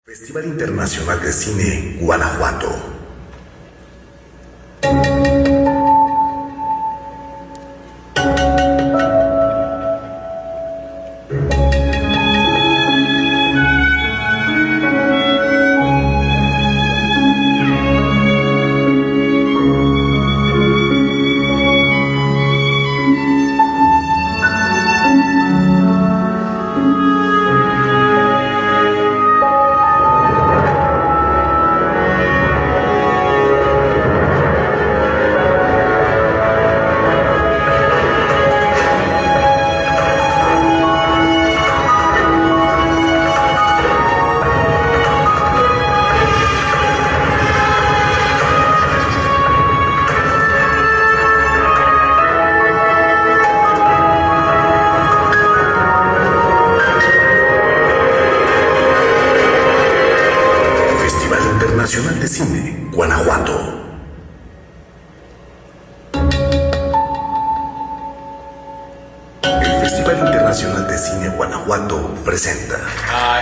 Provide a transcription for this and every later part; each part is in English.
Festival Internacional de Cine, Guanajuato. Nacional de Cine, Guanajuato. El Festival Internacional de Cine Guanajuato presenta.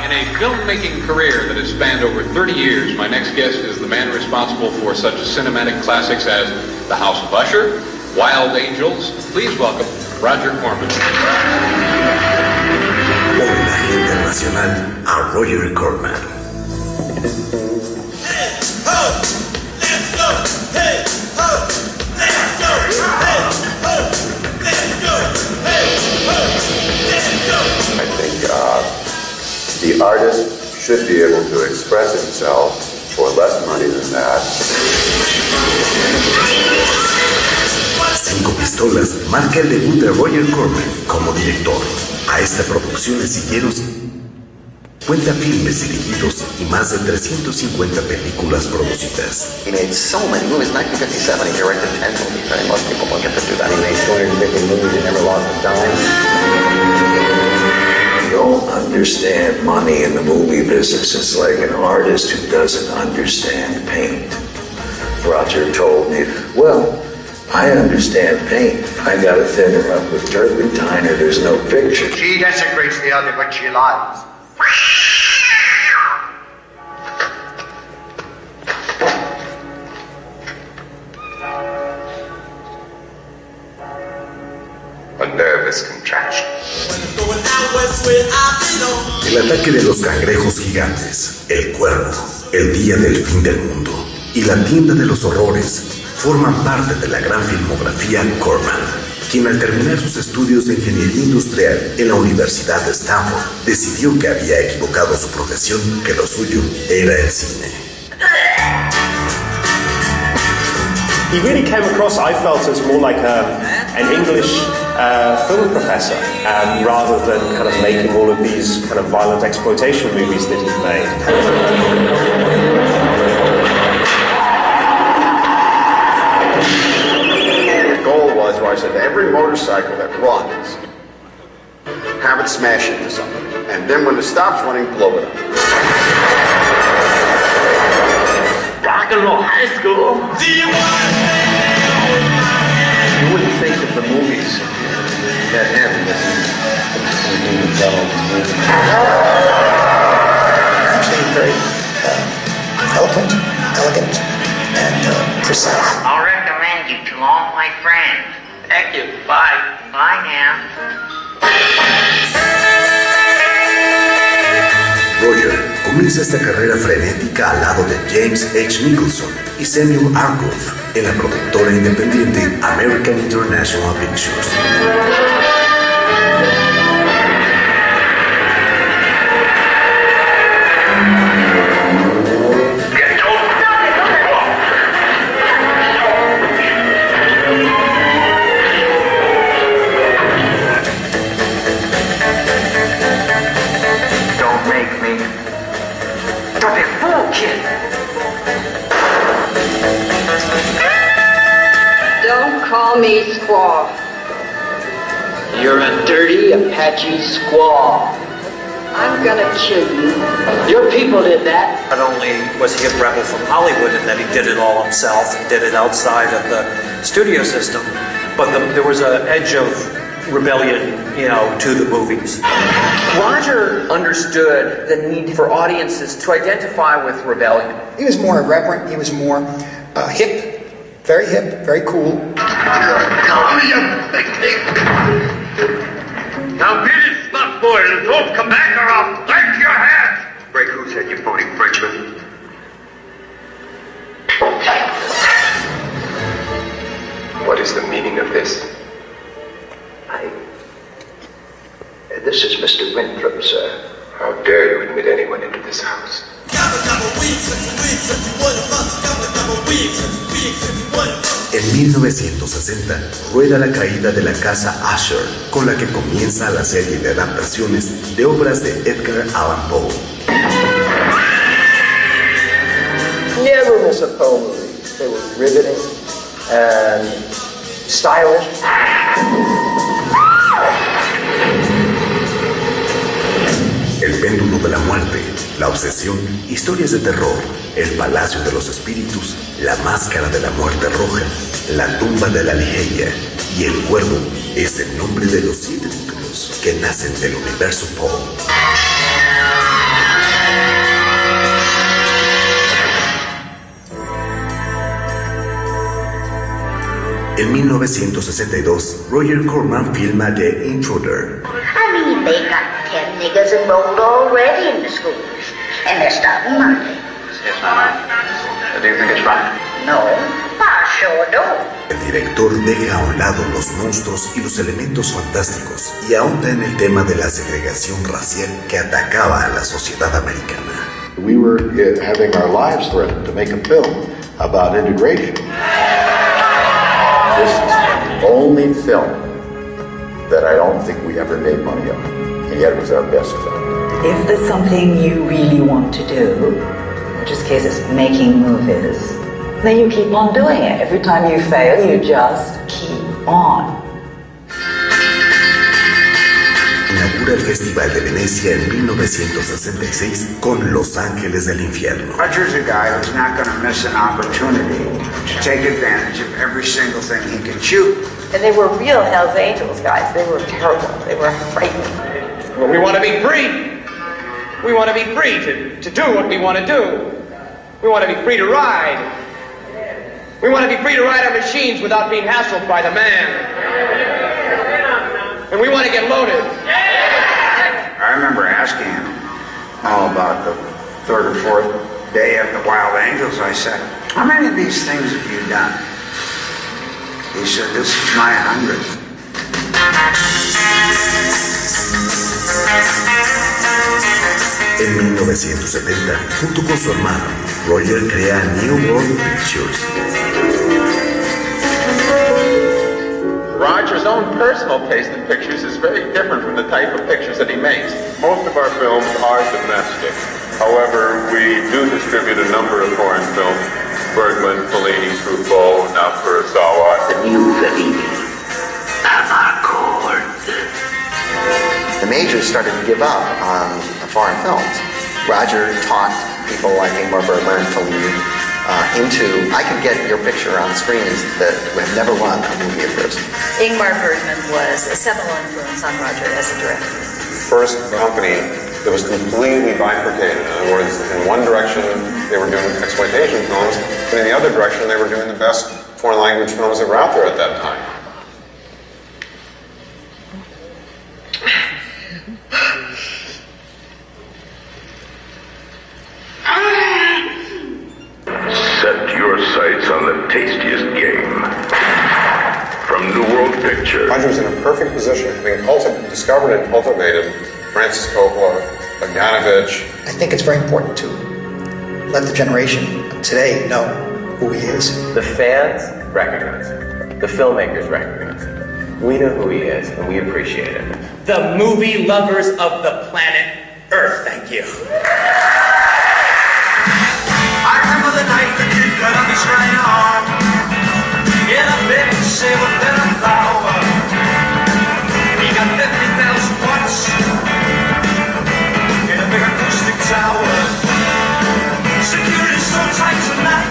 In a filmmaking career that has spanned over 30 years, my next guest is the man responsible for such cinematic classics as The House of Usher, Wild Angels. Please welcome Roger Corman. Homenaje internacional a Roger Corman. I think the artist should be able to express himself for less money than that. Cinco Pistolas marca el debut de Roger Corman como director. A esta producción le siguieron 50 filmes dirigidos y más de 350 películas producidas. He made so many movies. 1957, he directed 10 movies. I mean, most people don't get to do that. He made 250 movies and never lost a dime. You don't understand money in the movie business. It's like an artist who doesn't understand paint. Roger told me, well, I understand paint. I gotta thin her up with turpentine or there's no picture. She desecrates the other, but she lies. A nervous contraction. El ataque de los cangrejos gigantes, El Cuervo, El Día del Fin del Mundo y La Tienda de los Horrores forman parte de la gran filmografía Corman, quien al terminar sus estudios de ingeniería industrial en la Universidad de Stanford decidió que había equivocado su profesión, que lo suyo era el cine. He really came across, I felt, as more like an English film professor, rather than kind of making all of these kind of violent exploitation movies that he made. The goal was, where I said, every motorcycle that runs, have it smash into something. And then when it stops running, blow it up. Rock and roll high school. You wouldn't think of the movies that heavy. Actually very eloquent, elegant, and precise. I'll recommend you to all my friends. Thank you. Bye. Bye now. Roger comienza esta carrera frenética al lado de James H. Nicholson y Samuel Arkoff en la productora independiente American International Pictures. Don't be a fool, kid. Don't call me squaw. You're a dirty Apache squaw. I'm gonna kill you. Your people did that. Not only was he a rebel from Hollywood in that he did it all himself and did it outside of the studio system, but there was an edge of rebellion, to the movies. Roger understood the need for audiences to identify with rebellion. He was more irreverent. He was more hip, very cool. Now get it, spot boy, and don't come back or I'll break your head! Break whose head, you phony Frenchman? What is the meaning of this? This is Mr. Winthrop, sir. How dare you admit anyone into this house? En 1960, rueda La caída de la casa Usher, con la que comienza la serie de adaptaciones de obras de Edgar Allan Poe. Never miss a Poe movie. They were riveting and stylish. El péndulo de la muerte, La obsesión, Historias de terror, El palacio de los espíritus, La máscara de la muerte roja, La tumba de la Ligeia y El cuervo es el nombre de los 7 títulos que nacen del universo Poe. En 1962, Roger Corman filma The Intruder. I mean, they got 10 niggas enrolled already in the schools, and they're starting Monday. Yes, ma'am. Do you think it's right? No, I sure don't. El director deja a un lado los monstruos y los elementos fantásticos y ahonda en el tema de la segregación racial que atacaba a la sociedad americana. We were having our lives threatened to make a film about integration. This is the only film that I don't think we ever made money on, and yet it was our best film. If there's something you really want to do, which is case is making movies, then you keep on doing it. Every time you fail, you just keep on. Inaugura el Festival de Venecia en 1966 con Los Ángeles del Infierno. Roger's a guy who's not going to miss an opportunity to take advantage of every single thing he can shoot. And they were real Hell's Angels, guys. They were terrible. They were frightening. Well, we want to be free. We want to be free to do what we want to do. We want to be free to ride. We want to be free to ride our machines without being hassled by the man. And we want to get loaded. I remember asking him about the third or fourth day of the Wild Angels. I said, how many of these things have you done? He said, this is my 100th. En 1970, junto con su hermano, Roger crea New World Pictures. Roger's own personal taste in pictures is very different from the type of pictures that he makes. Most of our films are domestic. However, we do distribute a number of foreign films. Bergman, Fellini, Truffaut, now Kurosawa. The new Fellini. Amarcord. The majors started to give up on foreign films. Roger talked people like Ingmar Bergman and Fellini into, I could get your picture on screens that have never run a movie of yours. Ingmar Bergman was a seminal influence on Roger as a director. First company that was completely bifurcated. In other words, in one direction they were doing exploitation films, but in the other direction they were doing the best foreign language films that were out there at that time. Set your sights on the tastiest game. From New World Pictures. Roger was in a perfect position, having discovered and cultivated Francis Coppola, Bogdanovich. I think it's very important to let the generation of today know who he is. The fans recognize him. The filmmakers recognize him. We know who he is, and we appreciate it. The movie lovers of the planet Earth, thank you. I remember the night that you cut on this right arm. In a big silver bed of flour. We got 50,000 watts in a big acoustic tower. Security's so tight tonight.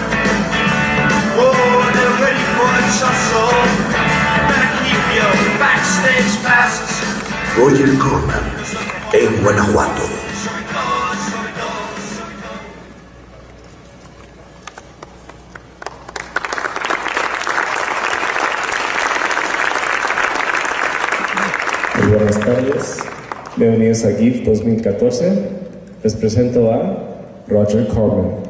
Whoa, they're ready for a tussle. Better keep your backstage pass. Roger Corman, en Guanajuato. Muy buenas tardes, bienvenidos a GIFF 2014. Les presento a Roger Corman.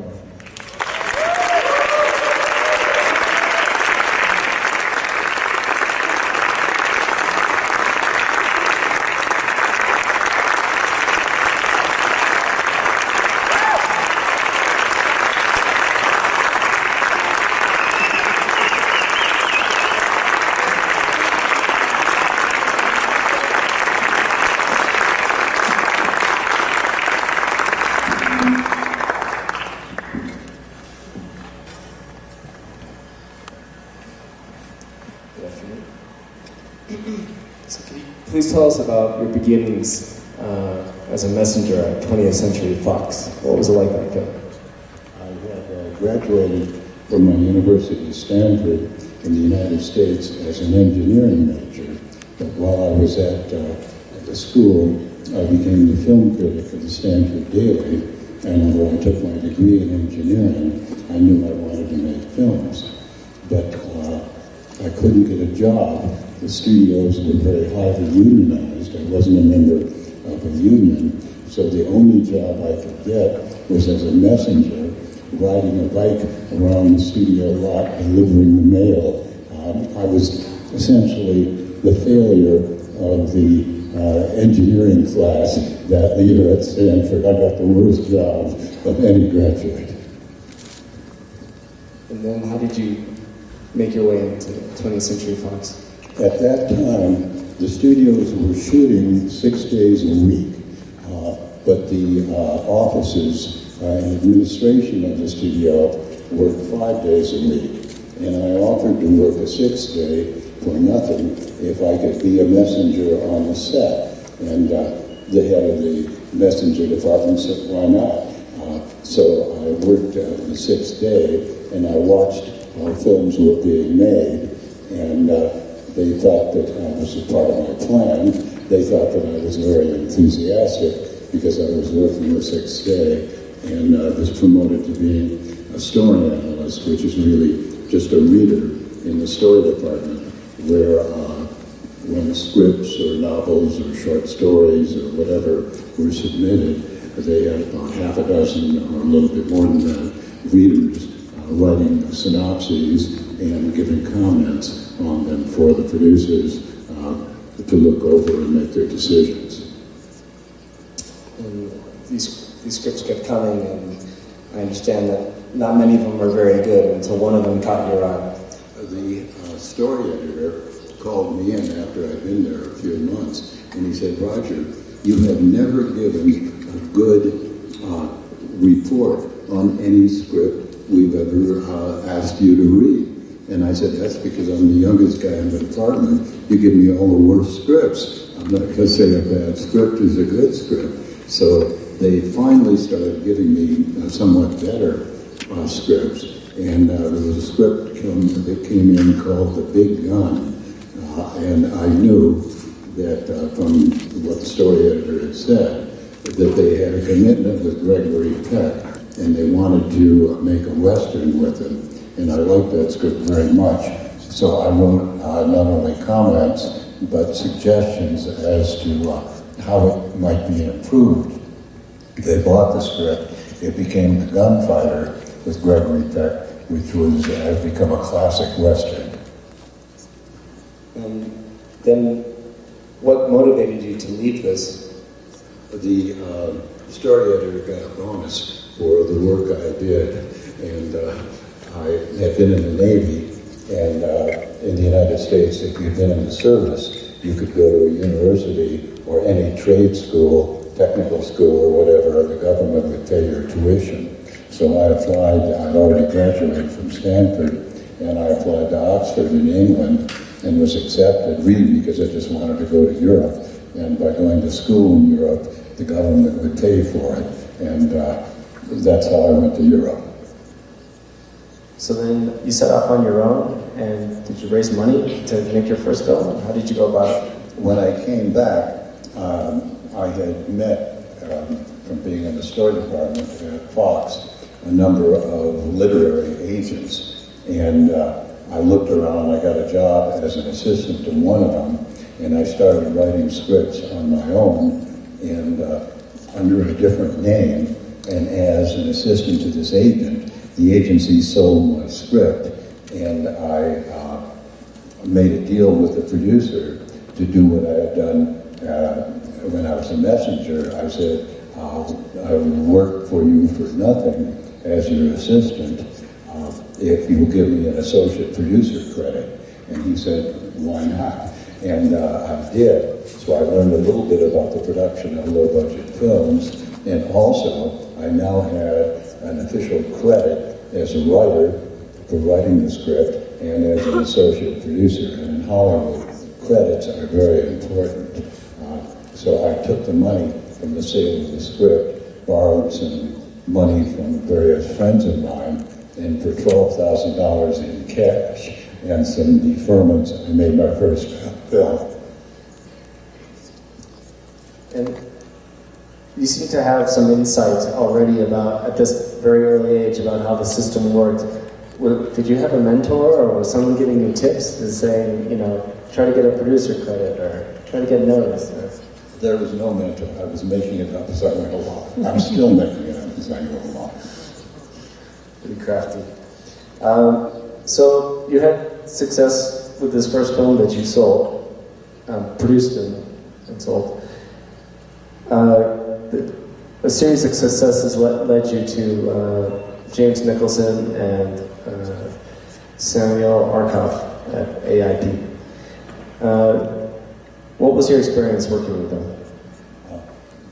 So can you please tell us about your beginnings as a messenger at 20th Century Fox? What was it like back then? I had graduated from my university, Stanford, in the United States as an engineering major. But while I was at the school, I became the film critic of the Stanford Daily. And although I took my degree in engineering, I knew I wanted to make films. But I couldn't get a job. The studios were very highly unionized. I wasn't a member of a union, so the only job I could get was as a messenger, riding a bike around the studio lot, delivering the mail. I was essentially the failure of the engineering class that year at Stanford. I got the worst job of any graduate. And then how did you make your way into 20th Century Fox? At that time, the studios were shooting 6 days a week, but the offices and administration of the studio worked 5 days a week. And I offered to work a 6th day for nothing if I could be a messenger on the set. And the head of the messenger department said, why not? So I worked the 6th day, and I watched how films were being made, and they thought that I was a part of my plan. They thought that I was very enthusiastic because I was working the 6th day, and was promoted to being a story analyst, which is really just a reader in the story department, where when scripts or novels or short stories or whatever were submitted, they had about half a dozen or a little bit more than that readers writing synopses and giving comments on them for the producers to look over and make their decisions. And these scripts kept coming, and I understand that not many of them were very good until one of them caught your eye. The story editor called me in after I'd been there a few months, and he said, Roger, you have never given a good report on any script we've ever asked you to read. And I said, that's because I'm the youngest guy in the department. You give me all the worst scripts. I'm not going to say a bad script is a good script. So they finally started giving me somewhat better scripts. And there was a script that came in called The Big Gun. And I knew that from what the story editor had said, that they had a commitment with Gregory Peck, and they wanted to make a Western with him. And I liked that script very much. So I wrote not only comments, but suggestions as to how it might be improved. They bought the script. It became The Gunfighter with Gregory Peck, which has become a classic Western. And then what motivated you to leave this? The story editor got a bonus for the work I did, and I had been in the Navy, and in the United States, if you'd been in the service, you could go to a university or any trade school, technical school or whatever, and the government would pay your tuition. So I applied. I'd already graduated from Stanford, and I applied to Oxford in England and was accepted, really because I just wanted to go to Europe. And by going to school in Europe, the government would pay for it, and that's how I went to Europe. So then you set off on your own, and did you raise money to make your first film? How did you go about it? When I came back, I had met, from being in the store department at Fox, a number of literary agents. And I looked around, I got a job as an assistant to one of them, and I started writing scripts on my own, and under a different name. And as an assistant to this agent, the agency sold my script, and I made a deal with the producer to do what I had done when I was a messenger. I said, I will work for you for nothing as your assistant if you will give me an associate producer credit. And he said, why not? And I did. So I learned a little bit about the production of low-budget films, and also I now had an official credit as a writer for writing the script and as an associate producer. And in Hollywood, credits are very important. So I took the money from the sale of the script, borrowed some money from various friends of mine, and for $12,000 in cash and some deferments, I made my first film. And you seem to have some insight already about, at this very early age, about how the system worked. Did you have a mentor, or was someone giving you tips and saying, you know, try to get a producer credit, or try to get noticed? Or... There was no mentor. I was making it up as I went along. I'm still making it up as I go along. Pretty crafty. So you had success with this first film that you sold, produced and sold. A series of successes led you to James Nicholson and Samuel Arkoff at AIP. What was your experience working with them?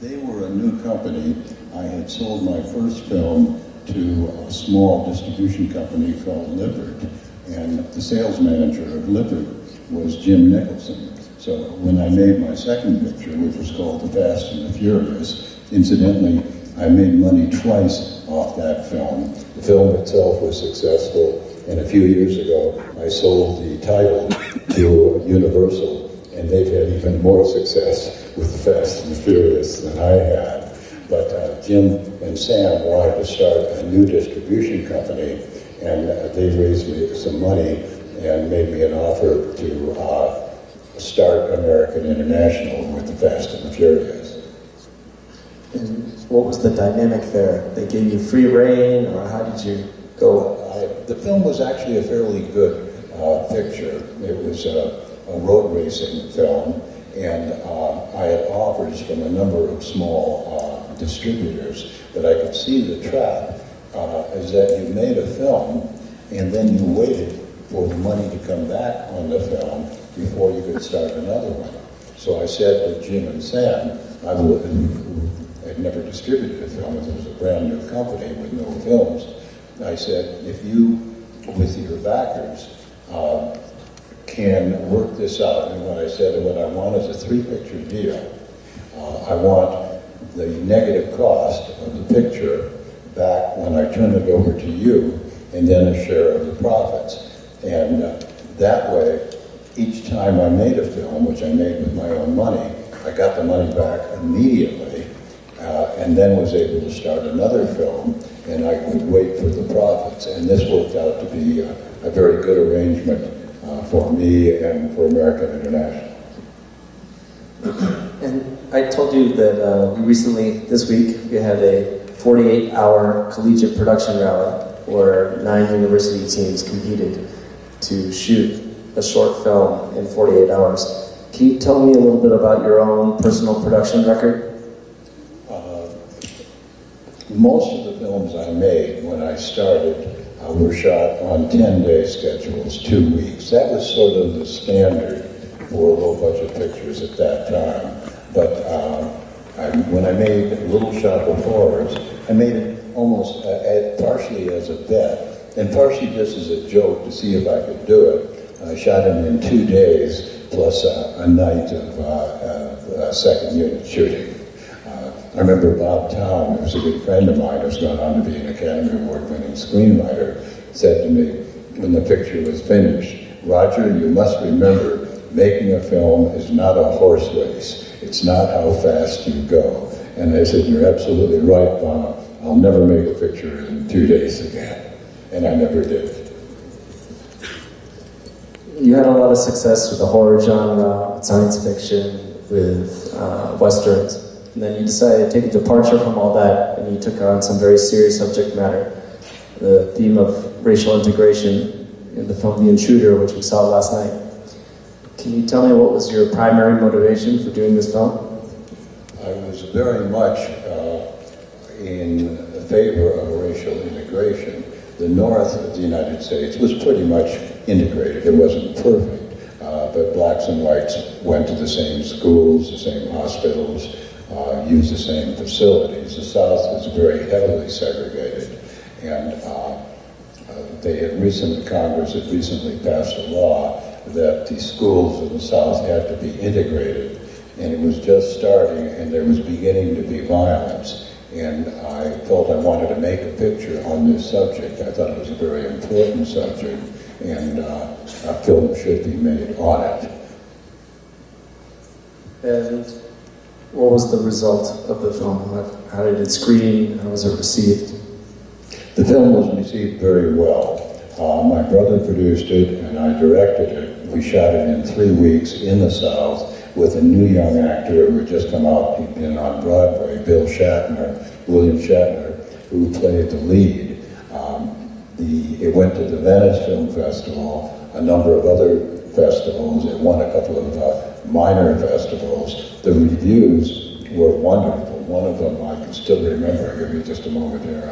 They were a new company. I had sold my first film to a small distribution company called Lippert, and the sales manager of Lippert was Jim Nicholson. So when I made my second picture, which was called The Fast and the Furious, incidentally, I made money twice off that film. The film itself was successful, and a few years ago, I sold the title to Universal, and they've had even more success with The Fast and the Furious than I had. But Jim and Sam wanted to start a new distribution company, and they raised me some money and made me an offer to start American International with The Fast and the Furious. And what was the dynamic there? They gave you free rein, or how did you go? The film was actually a fairly good picture. It was a road racing film, and I had offers from a number of small distributors, but I could see the trap is that you made a film and then you waited for the money to come back on the film before you could start another one. So I said to Jim and Sam, who had never distributed a film, it was a brand new company with no films, I said, if you, with your backers, can work this out, and what I said, what I want is a 3-picture deal. I want the negative cost of the picture back when I turn it over to you, and then a share of the profits. And that way, each time I made a film, which I made with my own money, I got the money back immediately, and then was able to start another film, and I could wait for the profits. And this worked out to be a very good arrangement for me and for American International. And I told you that we recently, this week, we had a 48-hour collegiate production rally where 9 university teams competed to shoot a short film in 48 hours. Can you tell me a little bit about your own personal production record? Most of the films I made when I started were shot on 10-day schedules, 2 weeks. That was sort of the standard for low-budget pictures at that time. But when I made Little Shop of Horrors, I made it almost partially as a bet, and partially just as a joke to see if I could do it. I shot him in 2 days, plus a night of second unit shooting. I remember Bob Town, who was a good friend of mine, who's gone on to be an Academy Award-winning screenwriter, said to me when the picture was finished, Roger, you must remember, making a film is not a horse race. It's not how fast you go. And they said, you're absolutely right, Bob. I'll never make a picture in 2 days again. And I never did. You had a lot of success with the horror genre, with science fiction, with westerns. And then you decided to take a departure from all that, and you took on some very serious subject matter. The theme of racial integration in the film The Intruder, which we saw last night. Can you tell me what was your primary motivation for doing this film? I was very much in favor of racial integration. The north of the United States was pretty much integrated. It wasn't perfect, but blacks and whites went to the same schools, the same hospitals, used the same facilities. The South was very heavily segregated, and Congress had recently passed a law that the schools in the South had to be integrated, and it was just starting, and there was beginning to be violence. And I felt I wanted to make a picture on this subject. I thought it was a very important subject, and a film should be made on it. And what was the result of the film? How did it screen? How was it received? The film was received very well. My brother produced it, and I directed it. We shot it in 3 weeks in the South with a new young actor who had just come out. He'd been on Broadway, William Shatner, who played the lead. It went to the Venice Film Festival, a number of other festivals. It won a couple of minor festivals. The reviews were wonderful. One of them I can still remember. I'll give you just a moment here.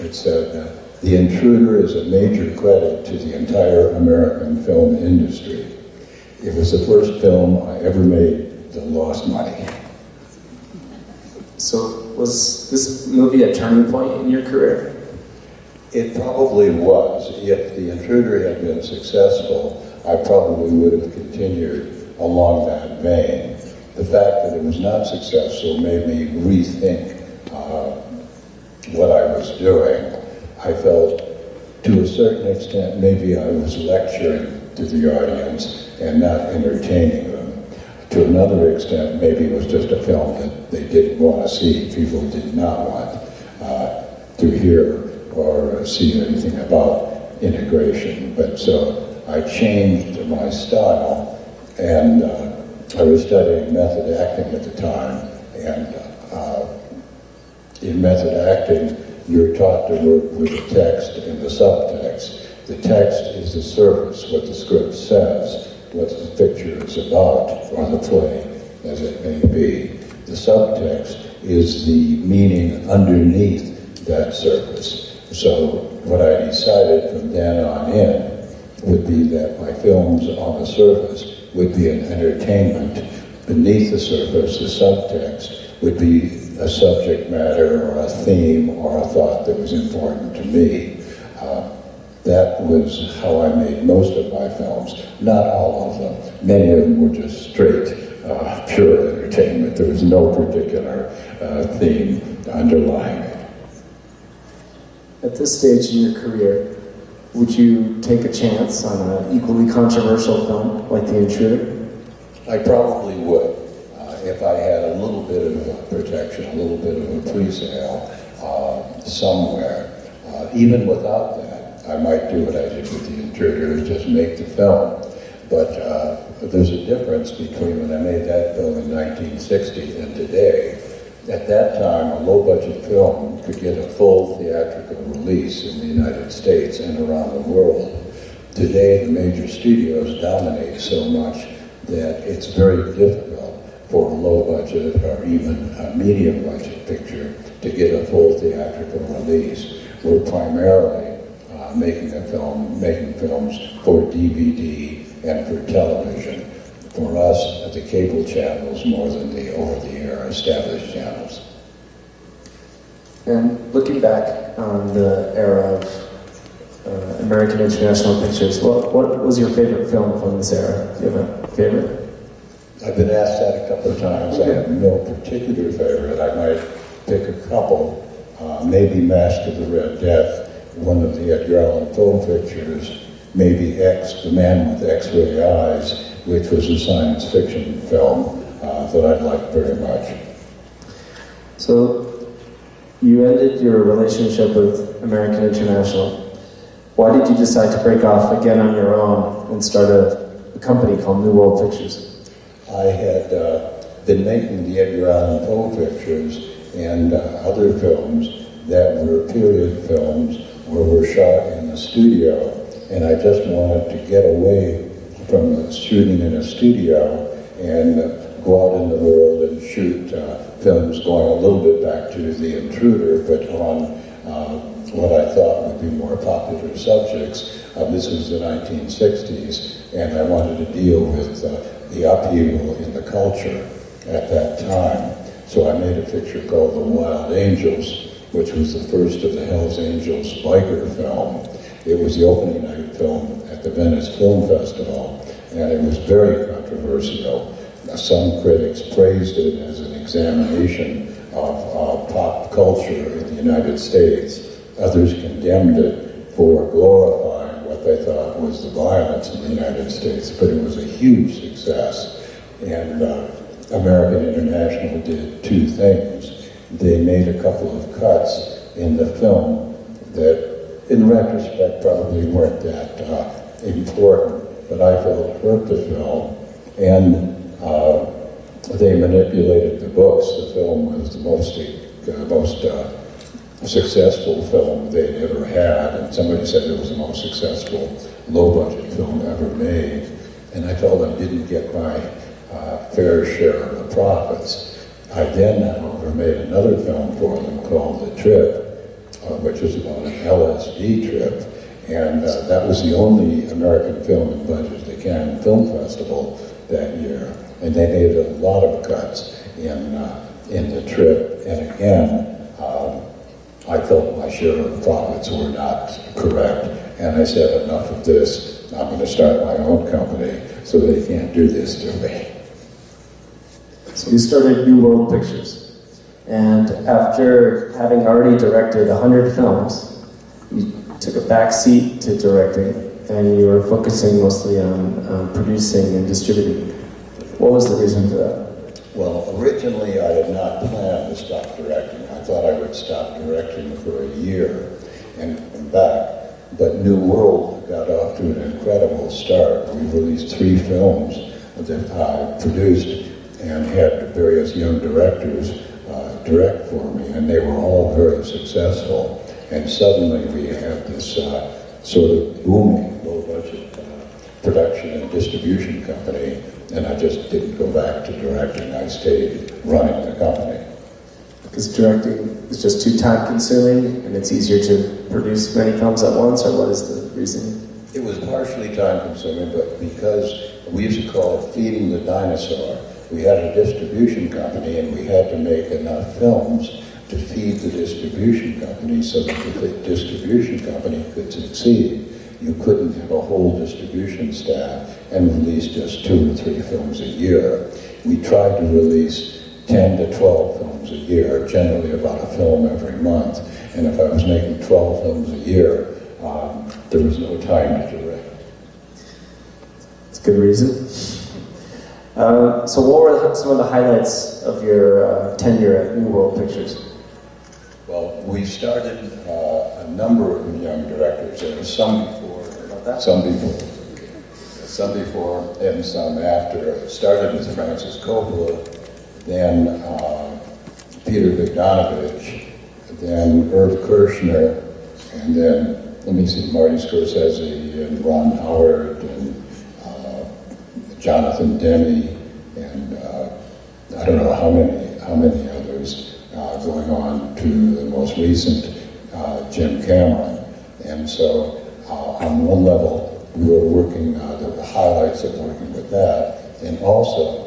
It said, "The Intruder is a major credit to the entire American film industry. It was the first film I ever made that lost money." So was this movie a turning point in your career? It probably was. If The Intruder had been successful, I probably would have continued along that vein. The fact that it was not successful made me rethink what I was doing. I felt, to a certain extent, maybe I was lecturing to the audience and not entertaining them. To another extent, maybe it was just a film that they didn't want to see. People did not want to hear or see anything about integration. But so I changed my style, and I was studying method acting at the time, and in method acting, you're taught to work with the text and the subtext. The text is the surface, what the script says, what the picture is about, or the play, as it may be. The subtext is the meaning underneath that surface. So what I decided from then on in would be that my films on the surface would be an entertainment. Beneath the surface, the subtext would be a subject matter or a theme or a thought that was important to me. That was how I made most of my films. Not all of them. Many of them were just straight, pure entertainment. There was no particular theme underlying it. At this stage in your career, would you take a chance on an equally controversial film like The Intruder? I probably would. If I had a little bit of protection, a little bit of a pre-sale somewhere. Even without that, I might do what I did with The Intruder, just make the film. But there's a difference between when I made that film in 1960 and today. At that time, a low-budget film could get a full theatrical release in the United States and around the world. Today, the major studios dominate so much that it's very difficult for a low-budget or even a medium-budget picture to get a full theatrical release. We're primarily making films for DVD and for television. For us, the cable channels more than the over-the-air established channels. And looking back on the era of American International Pictures, what was your favorite film from this era? Do you have a favorite? I've been asked that a couple of times. I have no particular favorite. I might pick a couple. Maybe Mask of the Red Death, one of the Edgar Allan Poe pictures. Maybe X, The Man with X-Ray Eyes, which was a science fiction film that I liked very much. So, you ended your relationship with American International. Why did you decide to break off again on your own and start a company called New World Pictures? I had been making the Edgar Allan Poe pictures and other films that were period films or were shot in the studio, and I just wanted to get away from shooting in a studio and go out in the world and shoot films going a little bit back to The Intruder, but on what I thought would be more popular subjects. This was the 1960s, and I wanted to deal with the upheaval in the culture at that time. So I made a picture called The Wild Angels, which was the first of the Hells Angels biker film. It was the opening night film at the Venice Film Festival, and it was very controversial. Some critics praised it as an examination of pop culture in the United States. Others condemned it for glorifying what they thought was the violence in the United States, but it was a huge success. And American International did two things. They made a couple of cuts in the film that, in retrospect, probably weren't that important, but I felt hurt the film. And they manipulated the books. The film was the most successful film they'd ever had, and somebody said it was the most successful low-budget film ever made. And I felt I didn't get my fair share of the profits. I then, however, made another film for them called The Trip, which was about an LSD trip, and that was the only American film invited to the Cannes Film Festival that year. And they made a lot of cuts in The Trip, and again, I felt my share of the profits were not correct, and I said, enough of this, I'm going to start my own company, so they can't do this to me. So you started New World Pictures, and after having already directed 100 films, you took a back seat to directing, and you were focusing mostly on producing and distributing. What was the reason for that? Well, originally I had not planned to stop directing. I thought I would stop directing for a year and come back. But New World got off to an incredible start. We released 3 films that I produced and had various young directors direct for me, and they were all very successful. And suddenly we had this sort of booming, low-budget production and distribution company, and I just didn't go back to directing. I stayed running the company. Because directing is just too time-consuming, and it's easier to produce many films at once, or what is the reason? It was partially time-consuming, but because we used to call it feeding the dinosaur. We had a distribution company, and we had to make enough films to feed the distribution company so that the distribution company could succeed. You couldn't have a whole distribution staff and release just 2 or 3 films a year. We tried to release 10 to 12 films a year, generally about a film every month. And if I was making 12 films a year, there was no time to direct. That's a good reason. So what were some of the highlights of your tenure at New World Pictures? Well, we started a number of young directors. There were some before, and some after. It started with Francis Coppola, then Peter Bogdanovich, then Irv Kershner, and then, Marty Scorsese, and Ron Howard, and Jonathan Demme, and I don't know how many others, going on to the most recent Jim Cameron. And so on one level, we were working, the highlights of working with that, and also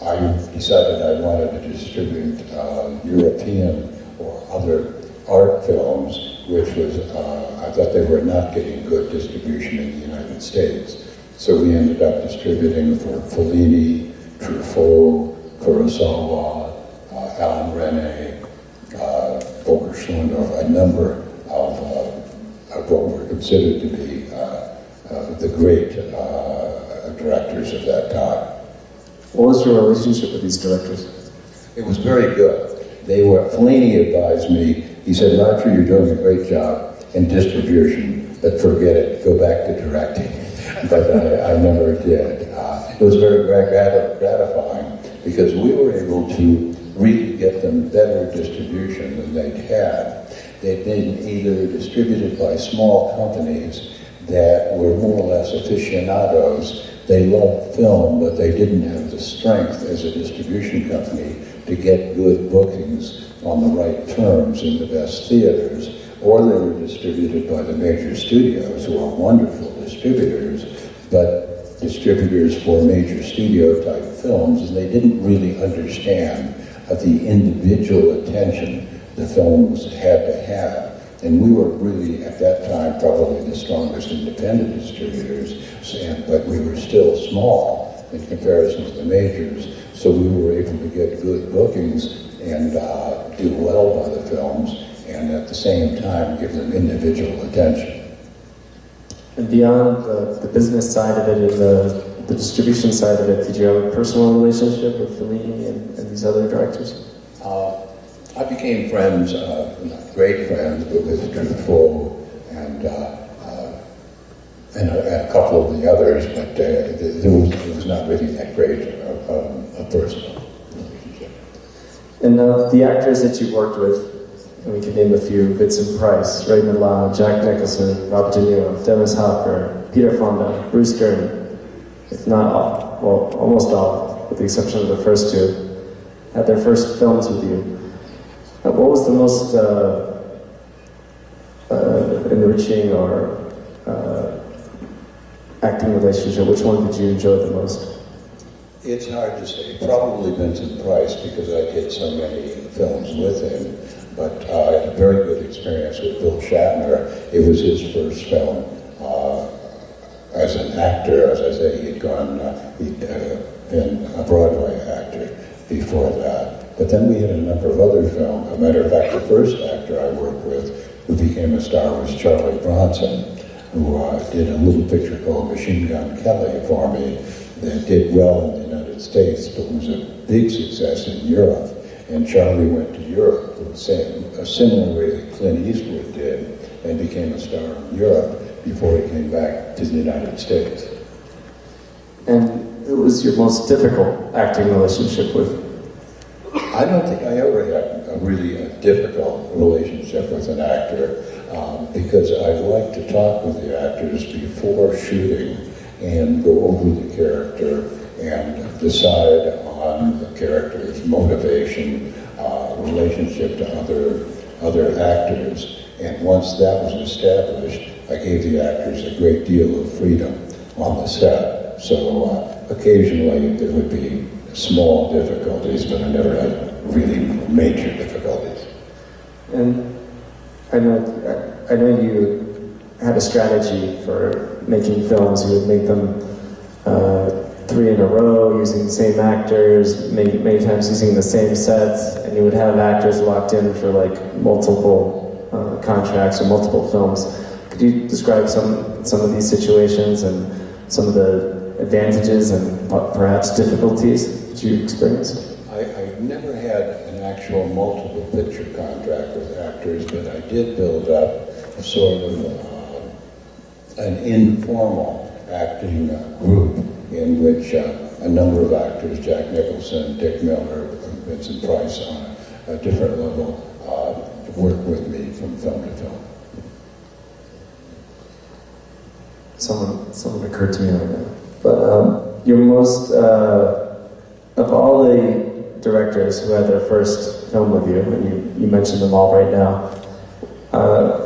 I decided I wanted to distribute European or other art films, which was, I thought they were not getting good distribution in the United States. So we ended up distributing for Fellini, Truffaut, Kurosawa, Alan Rene, Volker Schlendorf, a number of what were considered to be the great directors of that time. What was your relationship with these directors? It was very good. Fellini advised me, he said, Roger, you're doing a great job in distribution, but forget it, go back to directing. But I never did. It was very gratifying because we were able to really get them better distribution than they'd had. They'd been either distributed by small companies that were more or less aficionados. They loved film, but they didn't have the strength as a distribution company to get good bookings on the right terms in the best theaters, or they were distributed by the major studios, who are wonderful distributors, but distributors for major studio-type films, and they didn't really understand the individual attention the films had to have. And we were really, at that time, probably the strongest independent distributors, but we were still small in comparison to the majors, so we were able to get good bookings and do well by the films, and at the same time give them individual attention. And beyond the business side of it and the distribution side of it, did you have a personal relationship with Fellini and these other directors? I became friends, not great friends, but with Truffaut and a couple of the others, but there was not really that great a personal relationship. And the actors that you worked with, and we can name a few, Vincent Price, Raymond Lau, Jack Nicholson, Robert De Niro, Dennis Hopper, Peter Fonda, Bruce Dern, if not all, well, almost all, with the exception of the first two, had their first films with you. What was the most enriching or acting relationship? Which one did you enjoy the most? It's hard to say. Probably Vincent Price, because I did so many films with him. But I had a very good experience with Bill Shatner. It was his first film as an actor. As I say, he'd been a Broadway actor before that. But then we had a number of other films. As a matter of fact, the first actor I worked with who became a star was Charlie Bronson, who did a little picture called Machine Gun Kelly for me that did well in the United States, but was a big success in Europe. And Charlie went to Europe a similar way that Clint Eastwood did, and became a star in Europe before he came back to the United States. And who was your most difficult acting relationship with? I don't think I ever had a really difficult relationship with an actor because I like to talk with the actors before shooting and go over the character and decide on the character's motivation, relationship to other actors. And once that was established, I gave the actors a great deal of freedom on the set. So occasionally there would be small difficulties, but I never had really major difficulties. And I know you had a strategy for making films. You would make them 3 in a row, using the same actors, many times using the same sets, and you would have actors locked in for like multiple contracts or multiple films. Could you describe some of these situations and some of the advantages and perhaps difficulties that you experienced? I never had an actual multiple picture contract with actors, but I did build up a sort of an informal acting group in which a number of actors, Jack Nicholson, Dick Miller, Vincent Price on a different level, work with me from film to film. Someone occurred to me right now. But your most, of all the directors who had their first film with you, and you mentioned them all right now,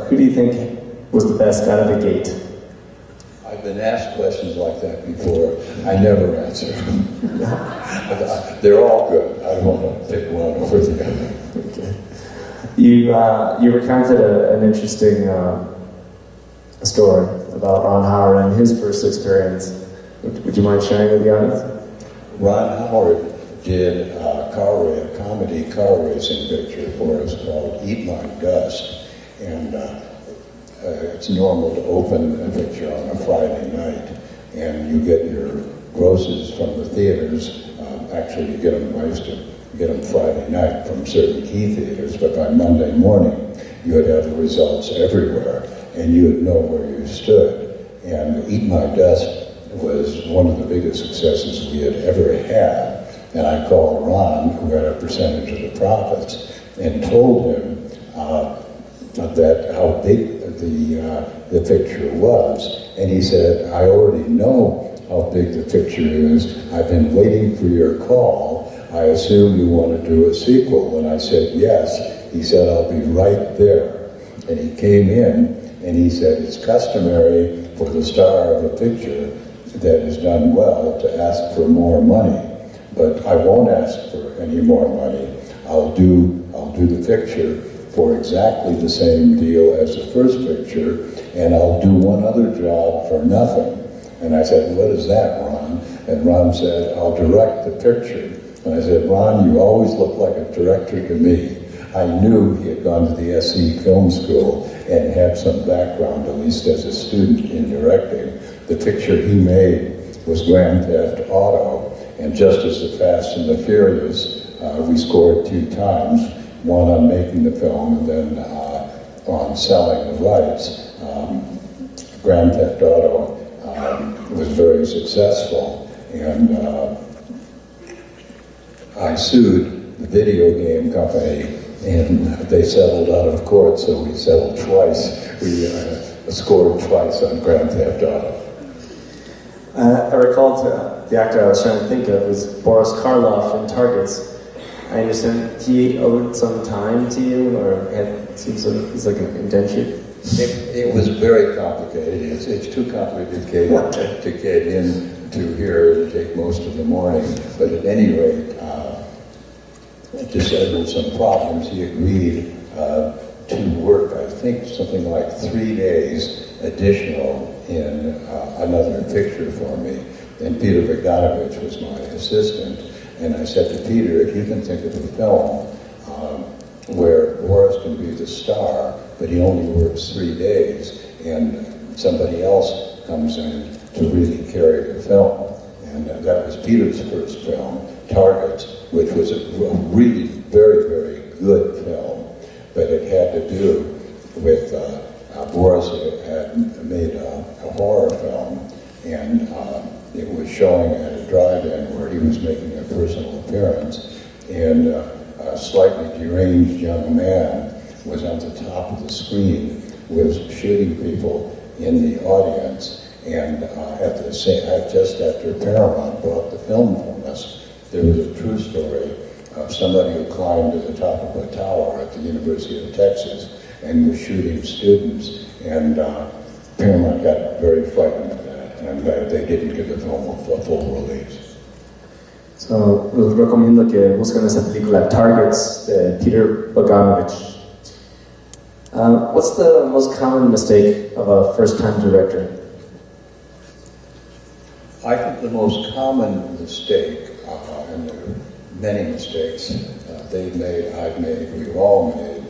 who do you think was the best out of the gate? I've been asked questions like that before. I never answer them. They're all good. I don't want to pick one over the other. Okay. You recounted an interesting story about Ron Howard and his first experience. Would you mind sharing with the audience? Ron Howard did a comedy car racing picture for us called Eat My Dust. And it's normal to open a picture on a Friday night, and you get your grosses from the theaters. Actually, I used to get them Friday night from certain key theaters, but by Monday morning, you would have the results everywhere, and you would know where you stood. And Eat My Dust was one of the biggest successes we had ever had. And I called Ron, who had a percentage of the profits, and told him that how big the picture was. And he said, I already know how big the picture is. I've been waiting for your call. I assume you want to do a sequel. And I said, yes. He said, I'll be right there. And he came in and he said, it's customary for the star of a picture that is done well to ask for more money. But I won't ask for any more money. I'll do the picture for exactly the same deal as the first picture, and I'll do one other job for nothing. And I said, what is that, Ron? And Ron said, I'll direct the picture. And I said, Ron, you always look like a director to me. I knew he had gone to the SC Film School and had some background, at least as a student in directing. The picture he made was Grand Theft Auto, and just as the Fast and the Furious, we scored 2 times, one on making the film and then on selling the rights. Grand Theft Auto was very successful, and I sued the video game company, and they settled out of court, so we settled twice. We scored twice on Grand Theft Auto. I recalled the actor I was trying to think of was Boris Karloff in Targets. I understand he owed some time to you, or he's like an indenture. It was very complicated. It's too complicated to get into here and take most of the morning. But at any rate, to settle some problems, he agreed to work, I think, something like 3 days additional in another picture for me. And Peter Bogdanovich was my assistant. And I said to Peter, if you can think of a film where Boris can be the star, but he only works 3 days, and somebody else comes in to really carry the film. And that was Peter's first film, Targets, which was a really very, very good film. But it had to do with Boris had made a horror film, and it was showing at a drive-in where he was making a personal appearance, and a slightly deranged young man was on the top of the screen, was shooting people in the audience, and just after Paramount bought the film from us, there was a true story of somebody who climbed to the top of a tower at the University of Texas and was shooting students, and Paramount got very frightened of that, and they didn't give the film a full release. So, les recomiendo que busquen esa película Targets de Peter Bogdanovich. What's the most common mistake of a first-time director? I think the most common mistake, and there are many mistakes they've made, I've made, we've all made,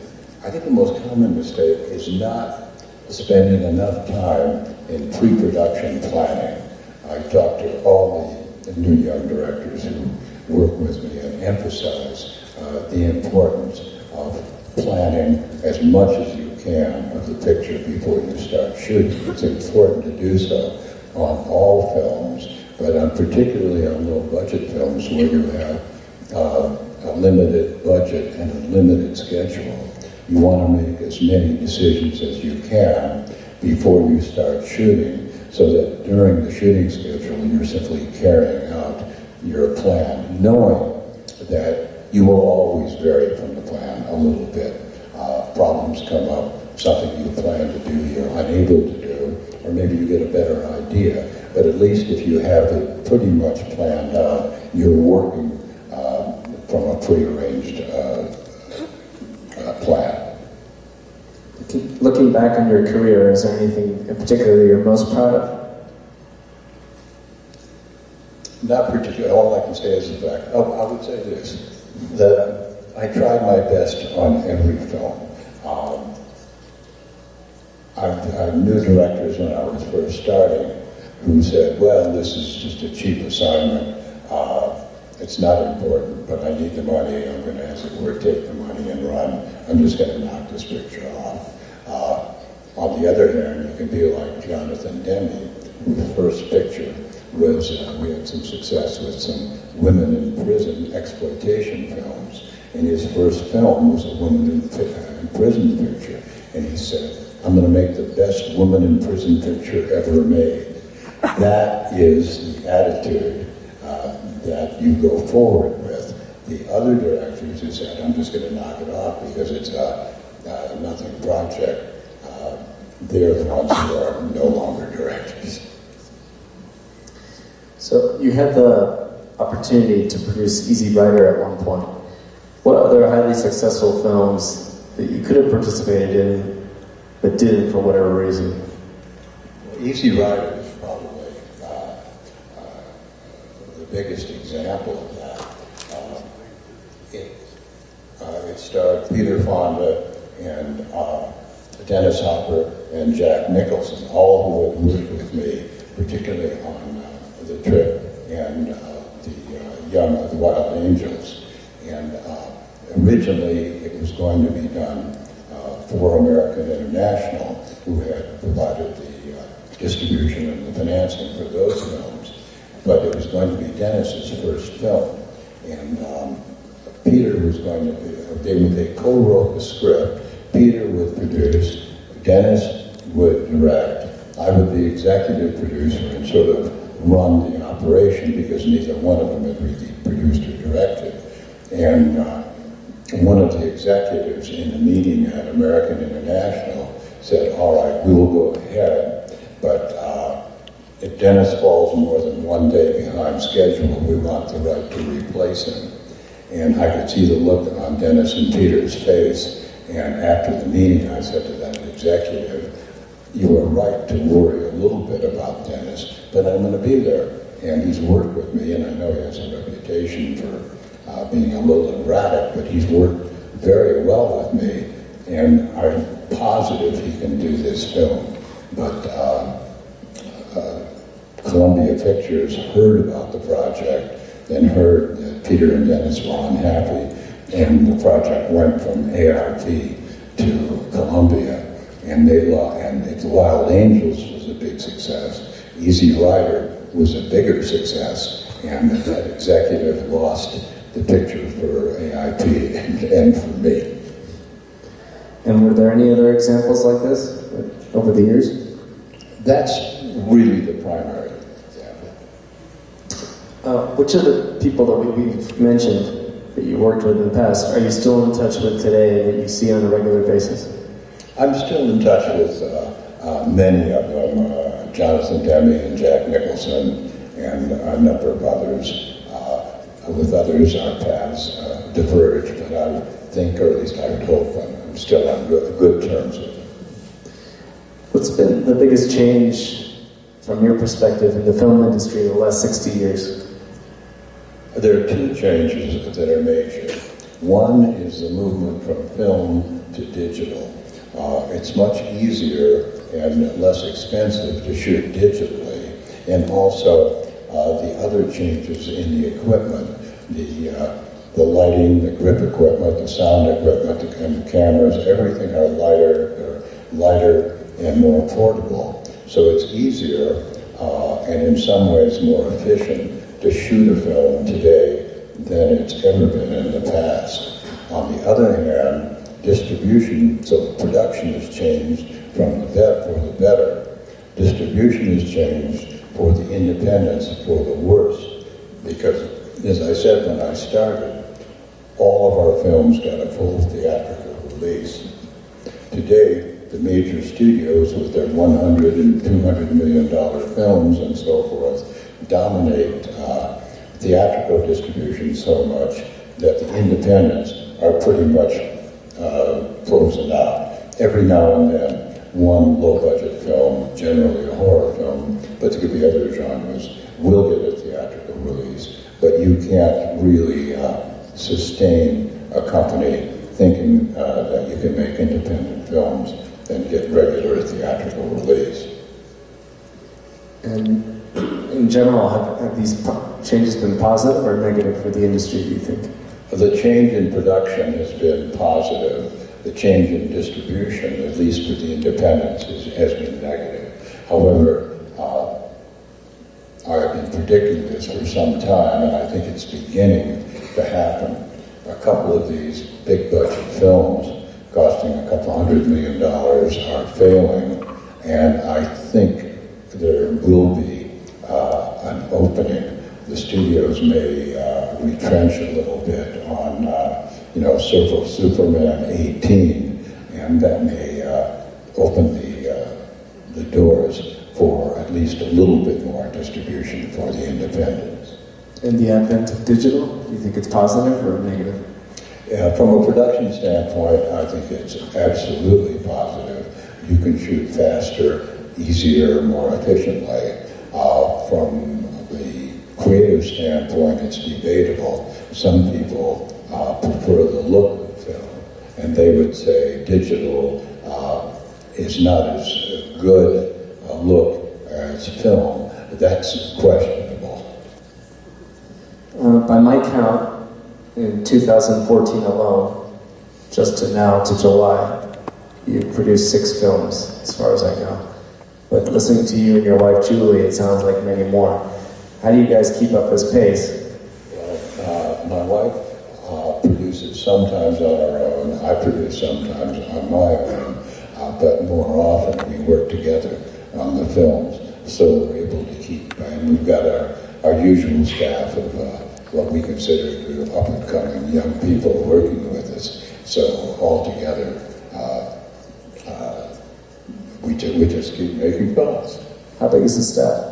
I think the most common mistake is not spending enough time in pre-production planning. I talk to all the new young directors who work with me and emphasize the importance of planning as much as you can of the picture before you start shooting. It's important to do so on all films, but particularly on low-budget films where you have a limited budget and a limited schedule. You want to make as many decisions as you can before you start shooting, so that during the shooting schedule you're simply carrying out your plan, knowing that you will always vary from the plan a little bit. Problems come up, something you plan to do you're unable to do, or maybe you get a better idea. But at least if you have it pretty much planned out, you're working from a prearranged plan. Looking back on your career, is there anything in particular you're most proud of? Not particularly. All I can say is the fact, I would say this, that I tried my best on every film. I knew directors when I was first starting, who said, well, this is just a cheap assignment. It's not important, but I need the money. I'm going to, as it were, take the money and run. I'm just going to knock this picture off. On the other hand, you can be like Jonathan Demme, whose first picture was, we had some success with some women in prison exploitation films. And his first film was a woman in prison picture. And he said, I'm going to make the best woman in prison picture ever made. That is the attitude that you go forward with. The other directors who said, I'm just going to knock it off because it's a nothing project, they're the ones who are no longer directors. So you had the opportunity to produce Easy Rider at one point. What other highly successful films that you could have participated in but didn't for whatever reason? Easy Rider is probably the biggest example of that. It starred Peter Fonda and Dennis Hopper and Jack Nicholson, all who had worked with me, particularly on The Trip and the Wild Angels. And originally it was going to be done for American International, who had provided the distribution and the financing for those films. But it was going to be Dennis's first film. And Peter was going to be, they co-wrote the script. Peter would produce, Dennis would direct, I would be executive producer and sort of run the operation because neither one of them had really produced or directed. And one of the executives in a meeting at American International said, all right, we will go ahead, but if Dennis falls more than one day behind schedule, we want the right to replace him. And I could see the look on Dennis and Peter's face. And after the meeting, I said to that executive, you are right to worry a little bit about Dennis, but I'm going to be there. And he's worked with me, and I know he has a reputation for being a little erratic, but he's worked very well with me. And I'm positive he can do this film. But Columbia Pictures heard about the project and heard that Peter and Dennis were unhappy, and the project went from ART to Columbia, and the Wild Angels was a big success. Easy Rider was a bigger success, and that executive lost the picture for AIP and for me. And were there any other examples like this over the years? That's really the primary example. Which of the people that we've mentioned that you worked with in the past are you still in touch with today that you see on a regular basis? I'm still in touch with many of them, Jonathan Demme and Jack Nicholson and a number of others. With others, our paths diverge, but I would think, or at least I would hope, I'm still on good terms with them. What's been the biggest change from your perspective in the film industry in the last 60 years? There are two changes that are major. One is the movement from film to digital. It's much easier and less expensive to shoot digitally, and also the other changes in the equipment, the lighting, the grip equipment, the sound equipment, and the cameras, everything are lighter and more portable. So it's easier and in some ways more efficient to shoot a film today than it's ever been in the past. On the other hand, distribution, so production has changed for the better. Distribution has changed for the independents, for the worse. Because, as I said when I started, all of our films got a full theatrical release. Today, the major studios with their $100 and $200 million films and so forth dominate theatrical distribution so much that the independents are pretty much frozen out. Every now and then, one low-budget film, generally a horror film, but there could be other genres, will get a theatrical release. But you can't really sustain a company thinking that you can make independent films and get regular theatrical release. And general, have these changes been positive or negative for the industry, do you think? The change in production has been positive. The change in distribution, at least for the independents, has been negative. However, I've been predicting this for some time, and I think it's beginning to happen. A couple of these big budget films costing a couple $100 million are failing, and I think there will be an opening. The studios may retrench a little bit on, Superman 18, and that may open the doors for at least a little bit more distribution for the independents. And the advent of digital, do you think it's positive or negative? From a production standpoint, I think it's absolutely positive. You can shoot faster, easier, more efficiently. From the creative standpoint, it's debatable. Some people prefer the look of the film, and they would say digital is not as good a look as film. That's questionable. By my count, in 2014 alone, just to now to July, you produced 6 films, as far as I know. But listening to you and your wife Julie, it sounds like many more. How do you guys keep up this pace? Well, my wife produces sometimes on her own. I produce sometimes on my own. But more often we work together on the films, so we're able to keep. And we've got our usual staff of what we consider up-and-coming young people working with us. So altogether, we just keep making films. How big is the staff?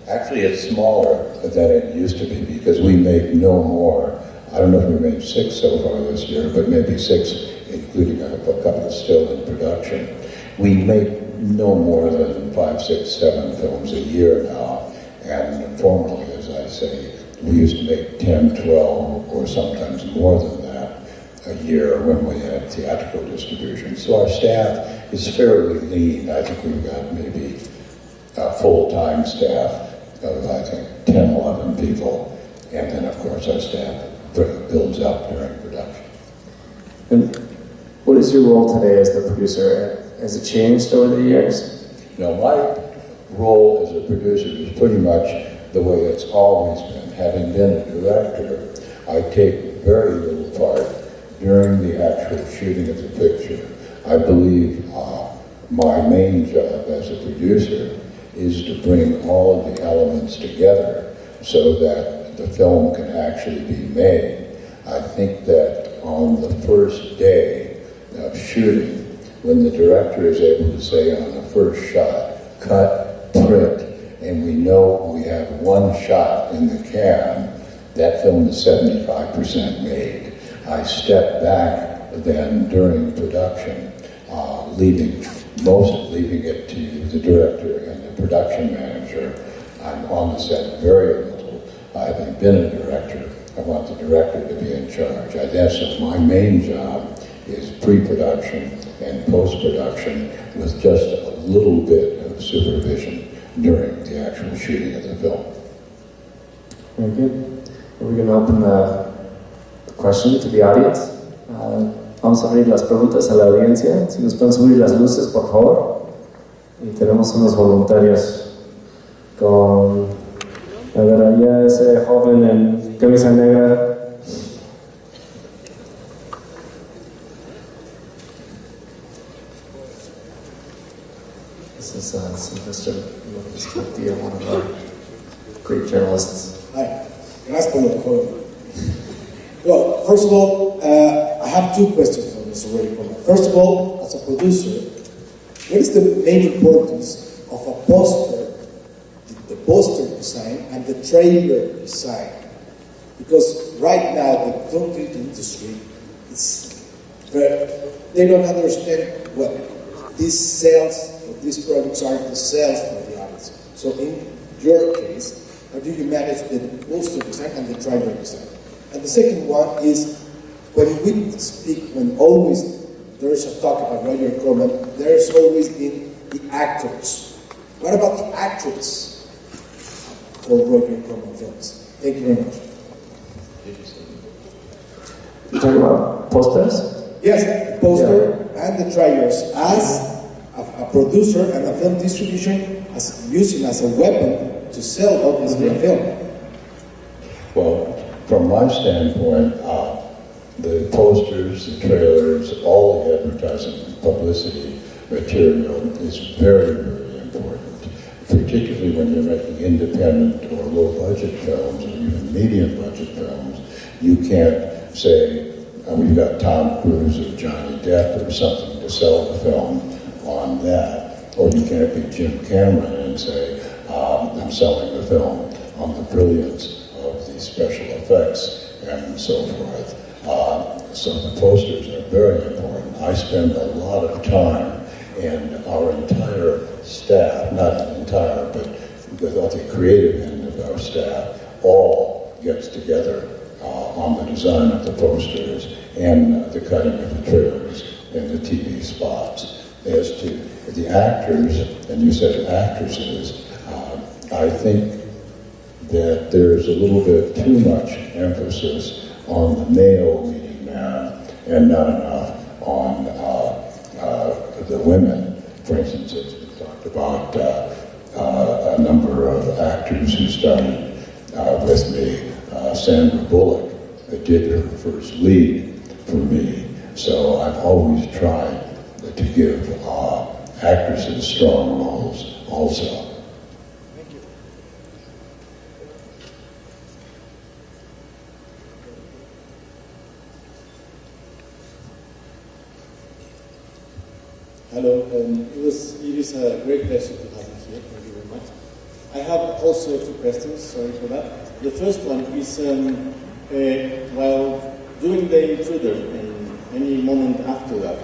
Actually, it's smaller than it used to be because we make no more. I don't know if we made 6 so far this year, but maybe 6, including a couple still in production. We make no more than 5, 6, 7 films a year now. And formerly, as I say, we used to make 10, 12, or sometimes more than that a year when we had theatrical distribution. So our staff is fairly lean. I think we've got maybe a full-time staff of, I think, 10, 11 people. And then, of course, our staff builds up during production. And what is your role today as the producer? Has it changed over the years? No, my role as a producer is pretty much the way it's always been. Having been a director, I take very little part during the actual shooting of the picture. I believe my main job as a producer is to bring all of the elements together so that the film can actually be made. I think that on the first day of shooting, when the director is able to say on the first shot, cut, print, and we know we have one shot in the can, that film is 75% made. I step back then during production, leaving it to the director and the production manager. I'm on the set very little. Having been a director, I want the director to be in charge. That's my main job is pre-production and post-production with just a little bit of supervision during the actual shooting of the film. Very good. We're going to open the question to the audience. Vamos a abrir las preguntas a la audiencia. Si nos pueden subir las luces, por favor. Y tenemos unos voluntarios con... A ver, allá ese joven en camisa negra. This is Sylvester Mattia, one of our great journalists. Hi. Gracias por lo mejor. Well, first of all, I have 2 questions for Mr. Corman. First of all, as a producer, what is the main importance of a poster, the poster design and the trailer design? Because right now the film industry is they don't understand what these sales, what these products are, the sales for the audience. So in your case, how do you manage the poster design and the trailer design? And the second one is, when we speak, when always there is a talk about Roger Corman, there is always been the actors. What about the actress? for Roger Corman films. Thank you very much. You talking about posters? Yes, the poster and the trailers as a producer and a film distribution as using as a weapon to sell obviously a film. Well, from my standpoint, the posters, the trailers, all the advertising publicity material is very, very important, particularly when you're making independent or low-budget films or even medium-budget films. You can't say, we've got Tom Cruise or Johnny Depp or something to sell the film on that, or you can't be Jim Cameron and say, I'm selling the film on the brilliance of the special effects and so forth. So the posters are very important. I spend a lot of time, and our entire staff, not entire, but the creative end of our staff, all gets together on the design of the posters and the cutting of the trailers and the TV spots. As to the actors, and you said actresses, I think that there's a little bit too much emphasis on the male leading man and not enough on the women. For instance, it's been talked about a number of actors who started with me. Sandra Bullock did her first lead for me, so I've always tried to give actresses strong roles also. Hello, it is a great pleasure to have you here. Thank you very much. I have also two questions, sorry for that. The first one is, while doing The Intruder and any moment after that,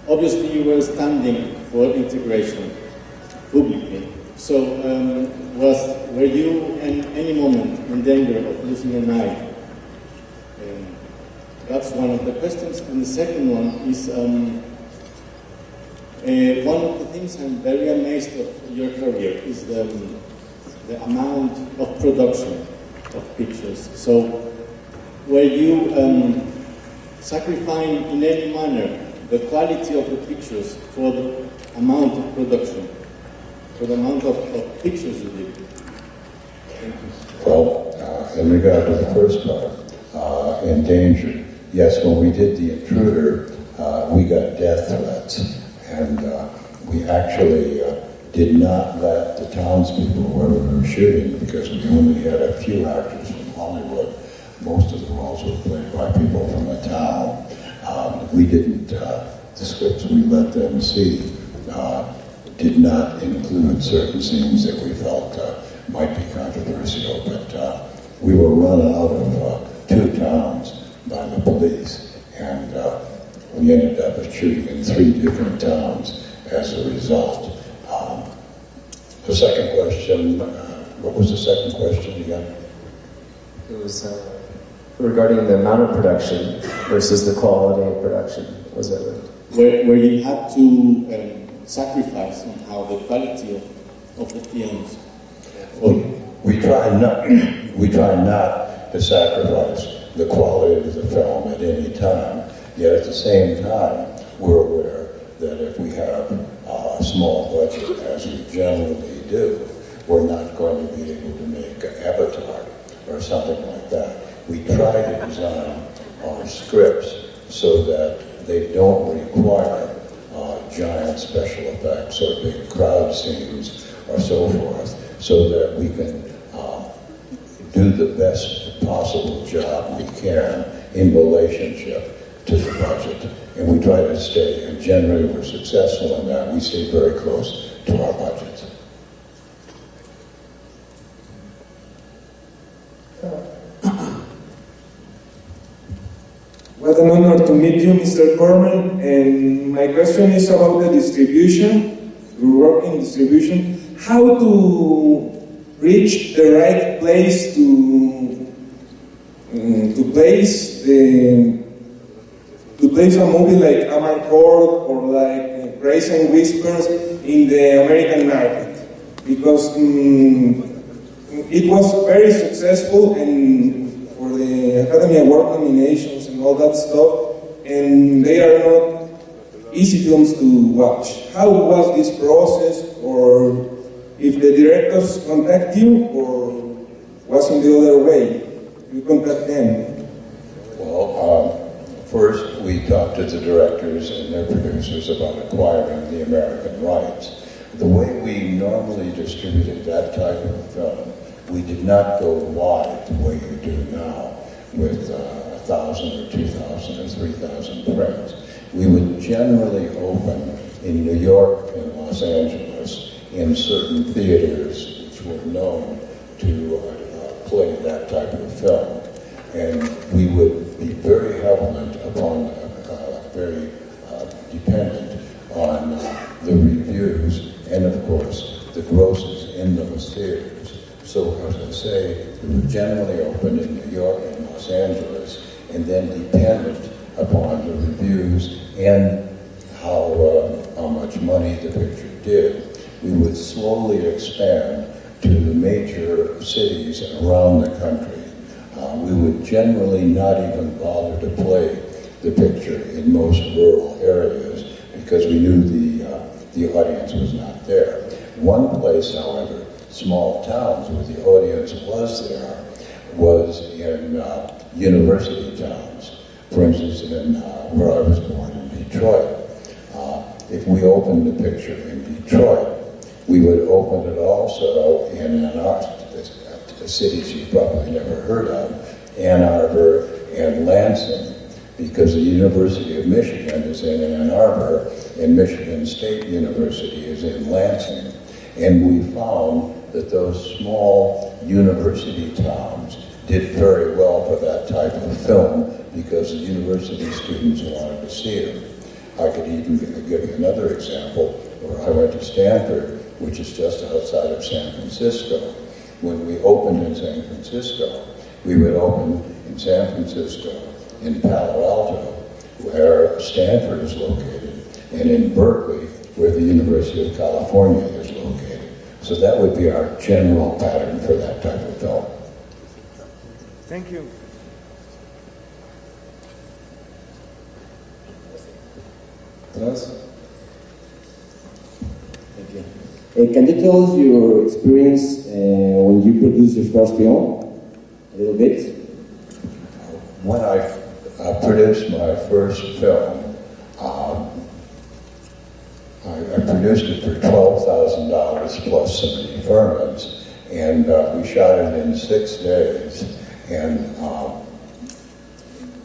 obviously you were standing for integration publicly. So were you in any moment in danger of losing an eye? That's one of the questions. And the second one is, one of the things I'm very amazed of your career is the amount of production of pictures. So were you sacrificing in any manner the quality of the pictures for the amount of production, for the amount of pictures you did? Thank you. Well, in regard to the first part, in danger, yes, when we did The Intruder, we got death threats, and we actually did not let the townspeople where we were shooting, because we only had a few actors from Hollywood. Most of the roles were played by people from the town. We didn't, the scripts we let them see did not include certain scenes that we felt might be controversial, but we were run out of 2 towns by the police, and we ended up shooting in 3 different towns as a result. The second question, what was the second question again? It was regarding the amount of production versus the quality of production. Was that right? Where you had to sacrifice somehow the quality of the films. We try not to sacrifice the quality of the film at any time. Yet at the same time, we're aware that if we have a small budget, as we generally do, we're not going to be able to make Avatar or something like that. We try to design our scripts so that they don't require giant special effects or big crowd scenes or so forth, so that we can do the best possible job we can in relationship to the budget. And we try to stay, and generally we're successful in that, we stay very close to our budgets. What an honor to meet you, Mr. Corman. And my question is about the distribution. You work in distribution. How to reach the right place to place a movie like Amarcord or like Praise and Whispers in the American market? because it was very successful and for the Academy Award nominations and all that stuff, and they are not easy films to watch. How was this process, or if the directors contact you, or was in the other way? You contact them? Well, first we talked to the directors and their producers about acquiring the American rights. The way we normally distributed that type of film, we did not go wide the way you do now with 1,000 or 2,000 or 3,000 prints. We would generally open in New York and Los Angeles in certain theaters which were known to play that type of film. And we would be very hesitant upon, very dependent on the reviews and, of course, the grosses in those theaters. So, as I say, we were generally open in New York and Los Angeles, and then dependent upon the reviews and how much money the picture did. We would slowly expand to the major cities around the country. We would generally not even bother to play the picture in most rural areas because we knew the audience was not there. One place, however, small towns where the audience was there, was in university towns. For instance, in where I was born in Detroit. If we opened the picture in Detroit, we would open it also in cities you probably never heard of, Ann Arbor and Lansing, because the University of Michigan is in Ann Arbor and Michigan State University is in Lansing. And we found that those small university towns did very well for that type of film because the university students wanted to see it. I could even give you another example where I went to Stanford, which is just outside of San Francisco. When we opened in San Francisco, we would open in San Francisco, in Palo Alto, where Stanford is located, and in Berkeley, where the University of California is located. So that would be our general pattern for that type of film. Thank you. Thank you. Can you tell us your experience when you produced your first film? A little bit? When I produced my first film, I produced it for $12,000 plus some deferments, and we shot it in 6 days. And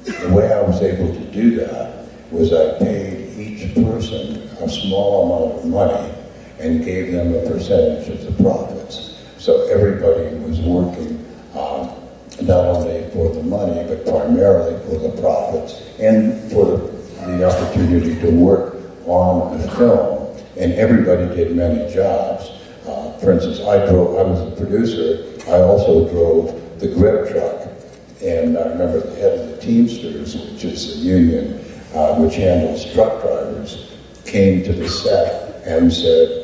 the way I was able to do that was I paid each person a small amount of money and gave them a percentage of the profits. So everybody was working not only for the money, but primarily for the profits and for the opportunity to work on a film. And everybody did many jobs. For instance, I was a producer. I also drove the grip truck. And I remember the head of the Teamsters, which is a union which handles truck drivers, came to the set and said,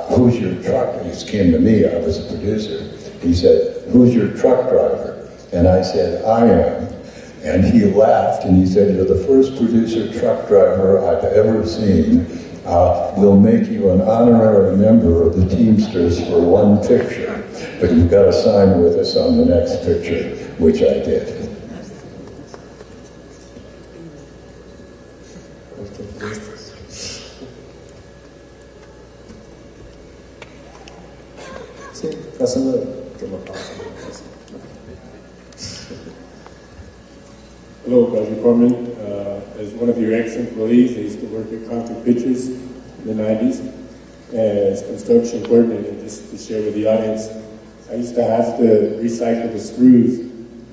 who's your truck? He came to me, I was a producer. He said, who's your truck driver? And I said, I am. And he laughed and he said, you're the first producer truck driver I've ever seen. We'll make you an honorary member of the Teamsters for one picture, but you've got to sign with us on the next picture, which I did. Hello, Roger Corman. As one of your ex-employees, I used to work at Concrete Pictures in the 90s as construction coordinator. Just to share with the audience, I used to have to recycle the screws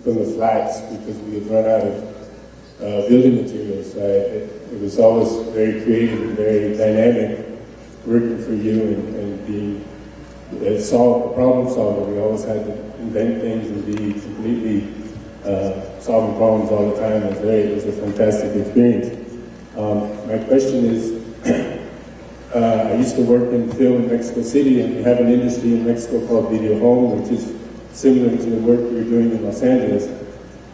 from the flats because we had run out of building materials. It was always very creative and very dynamic working for you and being a problem solver. We always had to invent things and be completely solving problems all the time. It was a fantastic experience. My question is, I used to work in film in Mexico City, and we have an industry in Mexico called Video Home, which is similar to the work you're doing in Los Angeles.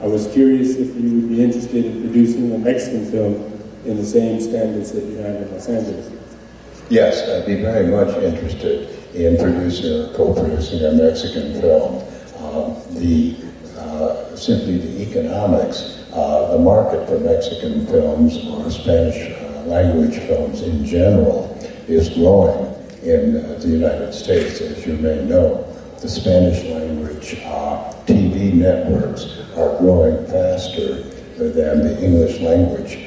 I was curious if you would be interested in producing a Mexican film in the same standards that you have in Los Angeles. Yes, I'd be very much interested in producing or co-producing a Mexican film. Simply the economics, the market for Mexican films or Spanish language films in general is growing in the United States. As you may know, the Spanish language TV networks are growing faster than the English language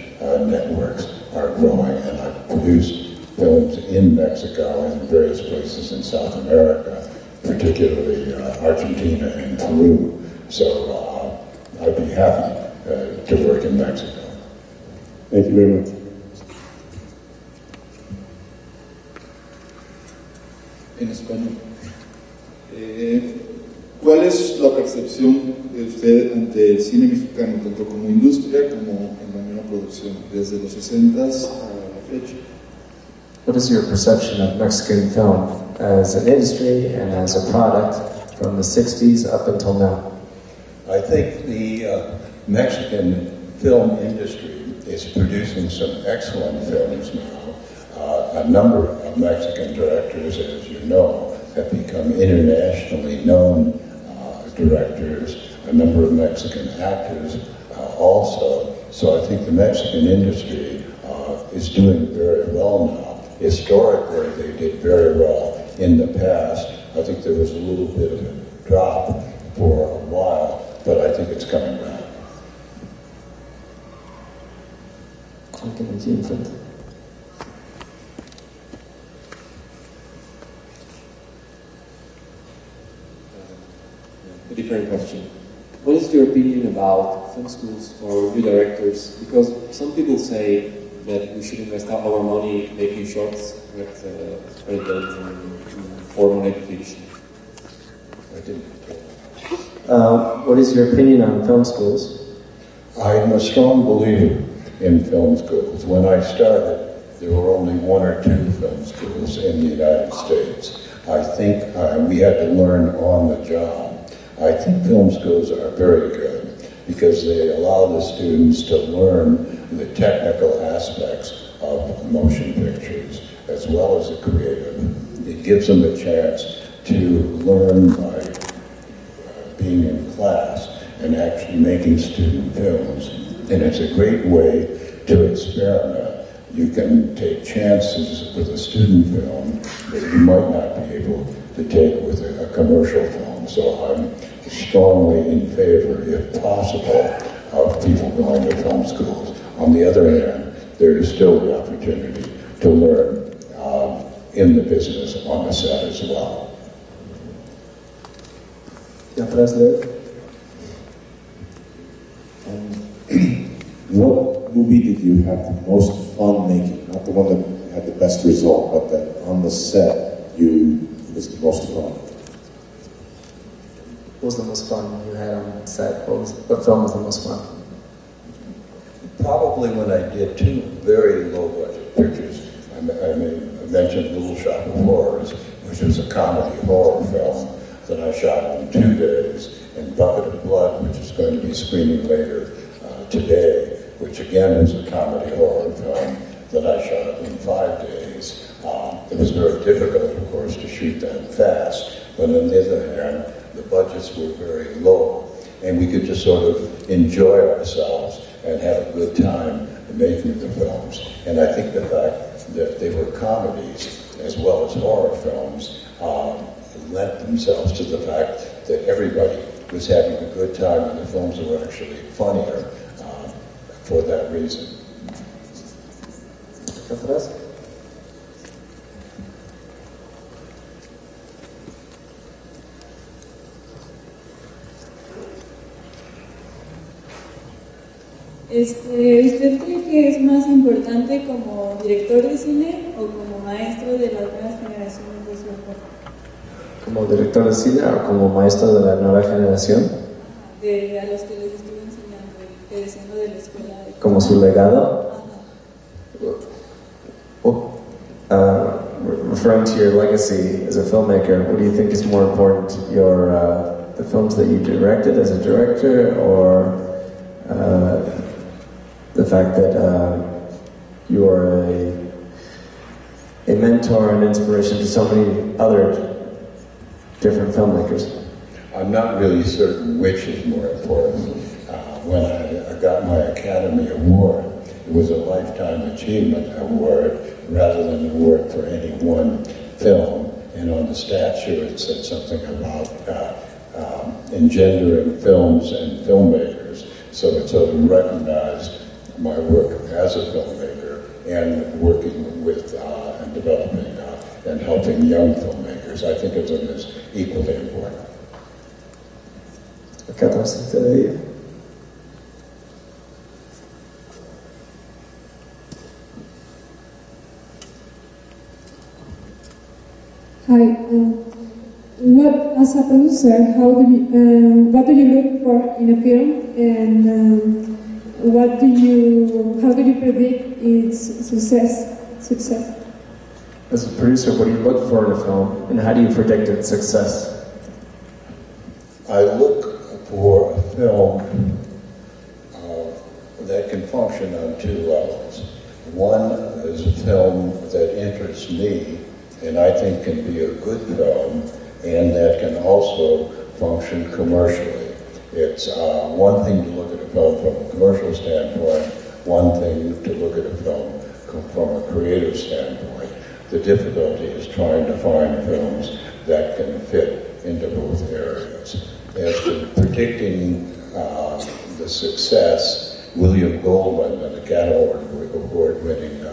networks are growing, and I've produced films in Mexico and various places in South America, particularly Argentina and Peru. So I'd be happy to work in Mexico. Thank you very much. En español. ¿Cuál es la percepción de usted ante el cine mexicano, tanto como industria como en la misma producción, desde los 60s a la fecha? What is your perception of Mexican film as an industry and as a product from the 60s up until now? I think the Mexican film industry is producing some excellent films now. A number of Mexican directors, as you know, have become internationally known directors. A number of Mexican actors also. So I think the Mexican industry is doing very well now. Historically, they did very well in the past. I think there was a little bit of a drop for a while, but I think it's coming back. A different question. What is your opinion about film schools for new directors? Because some people say that we should invest our money making shorts rather than formal education. What is your opinion on film schools? I'm a strong believer in film schools. When I started, there were only one or two film schools in the United States. I think we had to learn on the job. I think film schools are very good because they allow the students to learn the technical aspects of motion pictures as well as the creative. It gives them a chance to learn by being in class and actually making student films. And it's a great way to experiment. You can take chances with a student film that you might not be able to take with a commercial film. So I'm strongly in favor, if possible, of people going to film schools. On the other hand, there is still the opportunity to learn in the business on the set as well. What movie did you have the most fun making? Not the one that had the best result, but that on the set was the most fun. What was the most fun you had on set? What film was the most fun? Probably when I did two very low-budget pictures. I mentioned Little Shop of Horrors, which was a comedy horror film that I shot in 2 days, and Bucket of Blood, which is going to be screening later today, which again is a comedy horror film that I shot in 5 days. It was very difficult, of course, to shoot that fast, but on the other hand, the budgets were very low, and we could just sort of enjoy ourselves and have a good time making the films. And I think the fact that they were comedies as well as horror films lent themselves to the fact that everybody was having a good time, and the films were actually funnier for that reason. ¿Usted cree que es más importante como director de cine o como maestro de las nuevas generaciones de su época? ¿Como director de cine o como maestro de la nueva generación? A los que les estuve enseñando y pedeciendo de la escuela. ¿Como su legado? referring to your legacy as a filmmaker, what do you think is more important? The films that you directed as a director, or the fact that you are a mentor and inspiration to so many other different filmmakers? I'm not really certain which is more important. When I got my Academy Award, it was a Lifetime Achievement Award rather than an award for any one film. And on the statue it said something about engendering films and filmmakers. So it sort of recognized my work as a filmmaker and working with and developing and helping young filmmakers. I think of them as equally important. 14 de día. Hi. As a producer, what do you look for in a film, and how do you predict its success? As a producer, what do you look for in a film, and how do you predict its success? I look for a film that can function on two levels. One is a film that interests me and I think can be a good film, and that can also function commercially. It's one thing to look at a film from a commercial standpoint, one thing to look at a film from a creative standpoint. The difficulty is trying to find films that can fit into both areas. As to predicting the success, William Goldman, an Academy Award-winning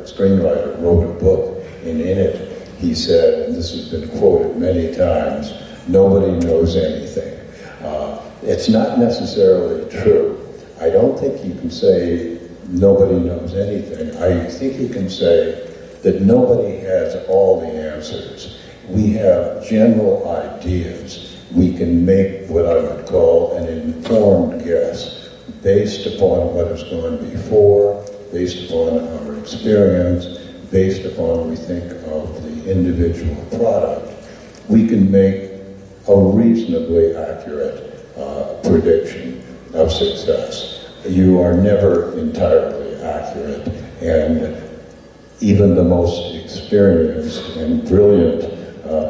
screenwriter, wrote a book, and in it he said, and this has been quoted many times, nobody knows anything. It's not necessarily true. I don't think you can say nobody knows anything. I think you can say that nobody has all the answers. We have general ideas. We can make what I would call an informed guess based upon what has gone before, based upon our experience, based upon what we think of the individual product. We can make a reasonably accurate prediction of success. You are never entirely accurate, and even the most experienced and brilliant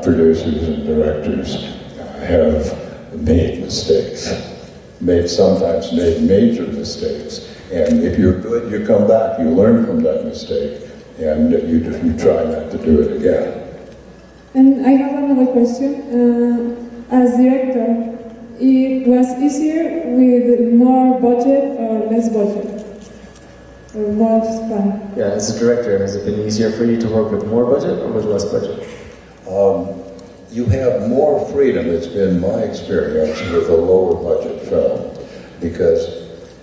producers and directors have made mistakes, sometimes made major mistakes. And if you're good, you come back, you learn from that mistake, and you try not to do it again. And I have another question. As director, it was easier with more budget or less budget? Or more fun? Yeah, as a director, has it been easier for you to work with more budget or with less budget? You have more freedom, it's been my experience, with a lower budget film, because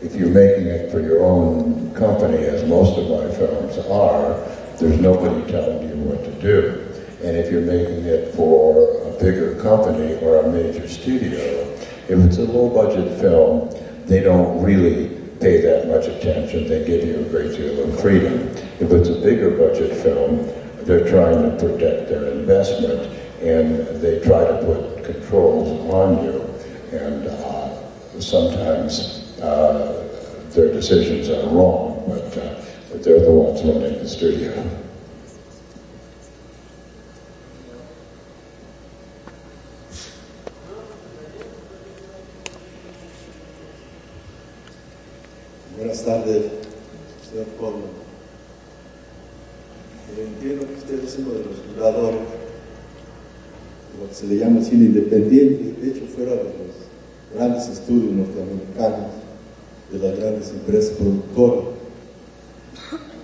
if you're making it for your own company, as most of my films are, there's nobody telling you what to do. And if you're making it for a bigger company or a major studio, if it's a low budget film, they don't really pay that much attention. They give you a great deal of freedom. If it's a bigger budget film, they're trying to protect their investment, and they try to put controls on you, and sometimes their decisions are wrong, but they're the ones running the studio. Buenas tardes, señor Corman. Entiendo que usted es uno de los jugadores de lo que se le llama el cine independiente, de hecho fuera de los grandes estudios norteamericanos, de las grandes empresas productoras.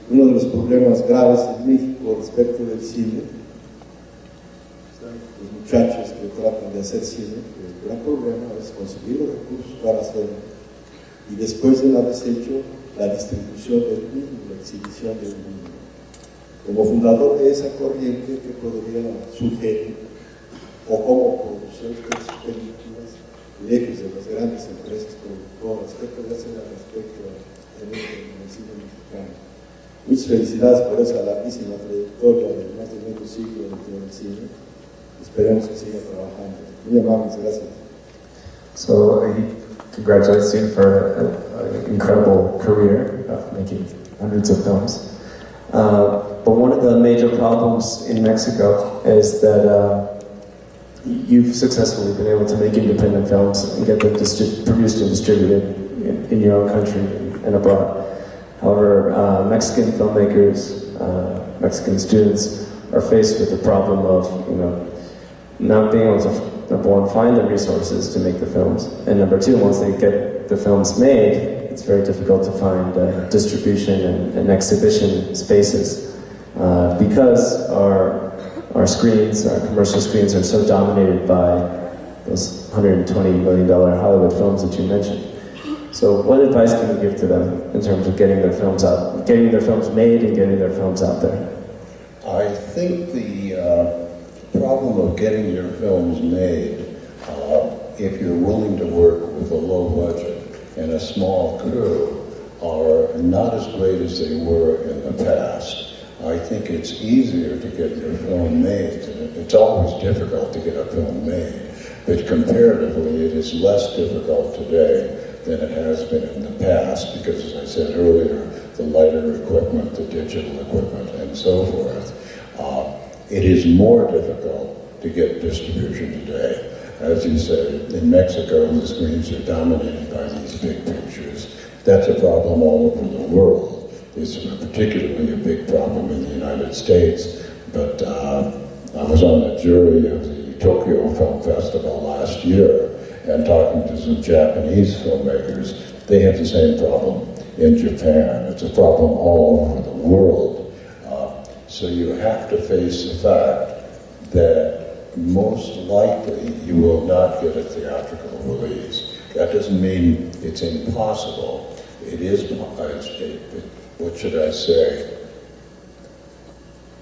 Uno de los problemas graves en México respecto del cine, los muchachos que tratan de hacer cine, el gran problema es conseguir los recursos para hacerlo, y después de haberse hecho, la distribución del mismo, la exhibición del mismo. Como fundador de esa corriente, ¿qué podría sugerir? O cómo producir usted sus películas lejos de las grandes empresas productoras? ¿Qué puede hacer al respecto en el cine mexicano? Muchas felicidades por esa larguísima trayectoria de más de medio siglo dentro del cine. Esperemos que siga trabajando. Muy amables, gracias. So he congratulates you for an incredible career of making hundreds of films. But one of the major problems in Mexico is that you've successfully been able to make independent films and get them produced and distributed in your own country and abroad. However, Mexican filmmakers, Mexican students are faced with the problem of, not being able to, number one, find the resources to make the films, and number two, once they get the films made, it's very difficult to find distribution and exhibition spaces because our screens, our commercial screens, are so dominated by those $120 million Hollywood films that you mentioned. So what advice can you give to them in terms of getting their films out, getting their films made and getting their films out there? I think the problem of getting your films made, if you're willing to work with a low budget and a small crew, are not as great as they were in the past. I think it's easier to get your film made. It's always difficult to get a film made, but comparatively it is less difficult today than it has been in the past, because as I said earlier, the lighter equipment, the digital equipment, and so forth. It is more difficult to get distribution today. As you say, in Mexico, the screens are dominated by these big pictures. That's a problem all over the world. It's particularly a big problem in the United States, but I was on the jury of the Tokyo Film Festival last year, and talking to some Japanese filmmakers, they have the same problem in Japan. It's a problem all over the world. So you have to face the fact that most likely you will not get a theatrical release. That doesn't mean it's impossible. It is, what should I say?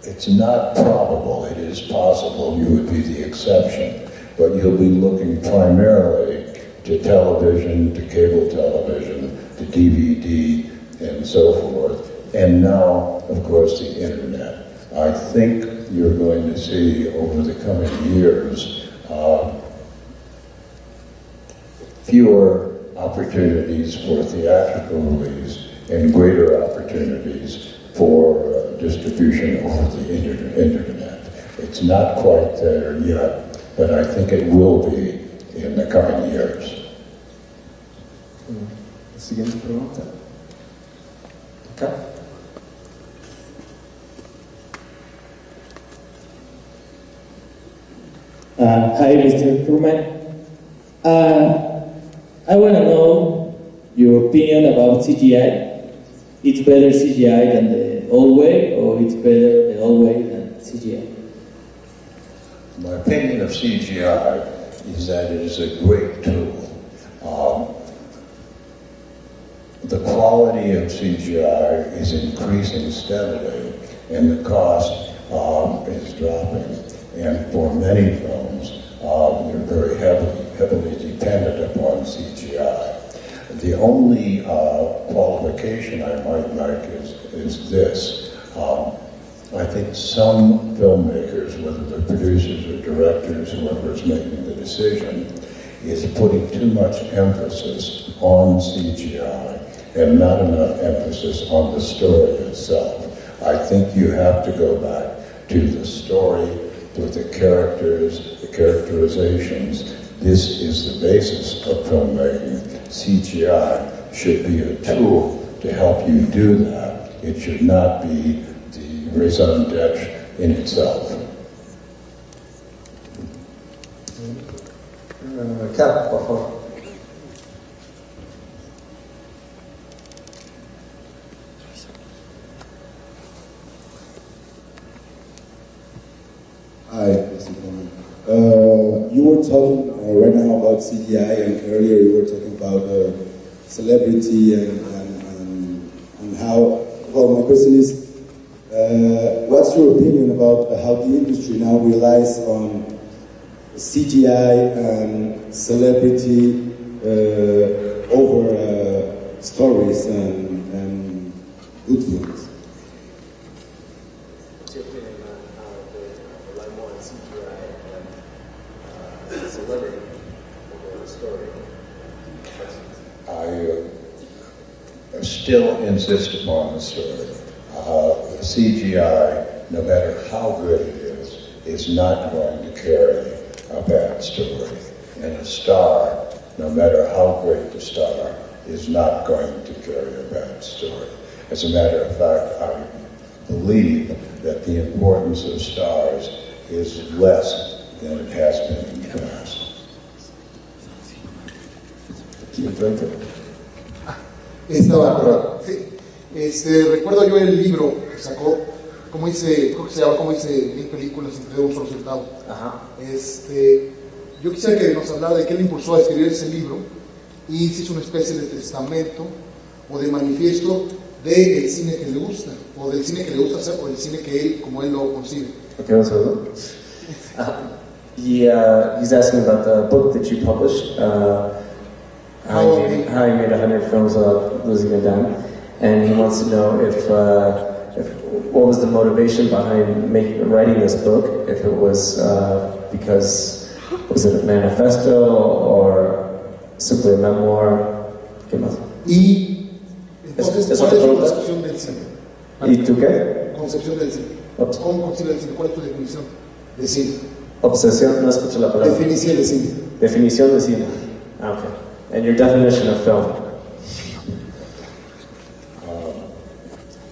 It's not probable, it is possible. You would be the exception. But you'll be looking primarily to television, to cable television, to DVD, and so forth. And now, of course, the internet. I think you're going to see over the coming years fewer opportunities for theatrical release and greater opportunities for distribution over the internet. It's not quite there yet, but I think it will be in the coming years. Siguiente pregunta. Acá. Hi, Mr. Corman. I want to know your opinion about CGI. It's better CGI than the old way, or it's better the old way than CGI? My opinion of CGI is that it is a great tool. The quality of CGI is increasing steadily, and the cost is dropping. And for many films, you're very heavily dependent upon CGI. The only qualification I might make is this. I think some filmmakers, whether they're producers or directors, whoever's making the decision, is putting too much emphasis on CGI and not enough emphasis on the story itself. I think you have to go back to the story, with the characters, the characterizations. This is the basis of filmmaking. CGI should be a tool to help you do that. It should not be the raison d'etre in itself. Cap, por favor. Hi, Mr. Corman. You were talking right now about CGI, and earlier you were talking about celebrity and how. Well, my question is, what's your opinion about how the industry now relies on CGI and celebrity over stories and good films? still insist upon the story. CGI, no matter how good it is not going to carry a bad story. And a star, no matter how great the star, is not going to carry a bad story. As a matter of fact, I believe that the importance of stars is less than it has been in the past. Recuerdo yo el libro que sacó, como dice, creo que se llama, como dice, 1000 películas entre un solo centavo. Yo quisiera que nos hablara de qué le impulsó a escribir ese libro y si es una especie de testamento o de manifiesto del cine que le gusta, o del cine que le gusta hacer, o del cine que él, como él lo concibe. Okay, what's up? He's asking about the book that you published, How You Made 100 Films Without Losing a Dime, and he wants to know if what was the motivation behind writing this book, if it was because, was it a manifesto or simply a memoir? ¿Qué más? Y entonces, ¿cuál es tu concepción del cine? ¿Y tú qué? Concepción del cine. ¿Cómo concibes el cine? ¿Cuál es tu definición de cine? Obsesión, no escucho la palabra. Definición de cine. Definición de cine. Okay. And your definition of film?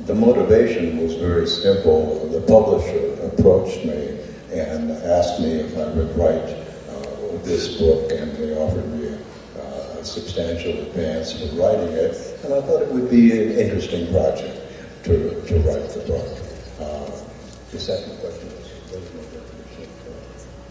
The motivation was very simple. The publisher approached me and asked me if I would write this book, and they offered me a substantial advance for writing it, and I thought it would be an interesting project to write the book. The second question is, what is my definition of film?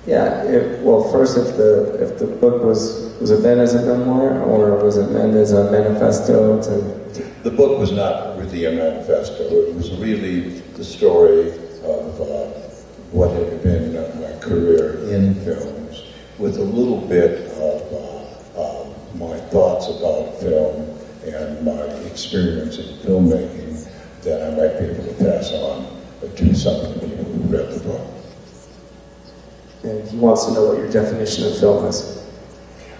Yeah, well, first, if the book was it meant as a memoir, or was it meant as a manifesto to... The book was not really a manifesto. It was really the story of what had been my career in films, with a little bit of my thoughts about film and my experience in filmmaking that I might be able to pass on to some of the people who read the book. And he wants to know what your definition of film is.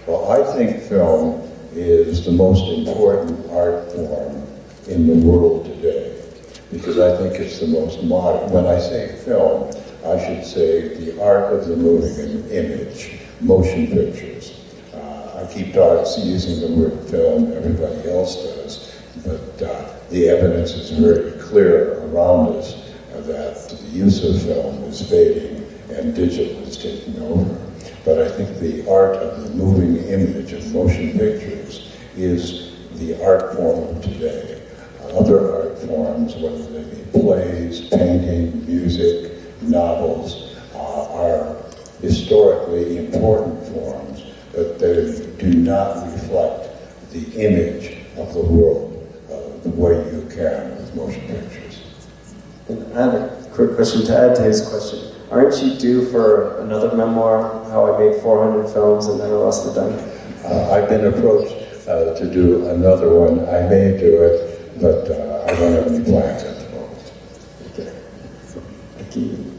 Well, I think film is the most important art form in the world today, because I think it's the most modern. When I say film, I should say the art of the moving image, motion pictures. I keep using the word film, everybody else does, but the evidence is very clear around us that the use of film is fading and digital is taking over. But I think the art of the moving image of motion pictures is the art form of today. Other art forms, whether they be plays, painting, music, novels, are historically important forms, but they do not reflect the image of the world the way you can with motion pictures. And I have a quick question to add to his question. Aren't you due for another memoir, How I Made 400 Films and Never Lost a Dime? I've been approached to do another one. I may do it, but I don't have any plans at the moment. Okay. Thank you.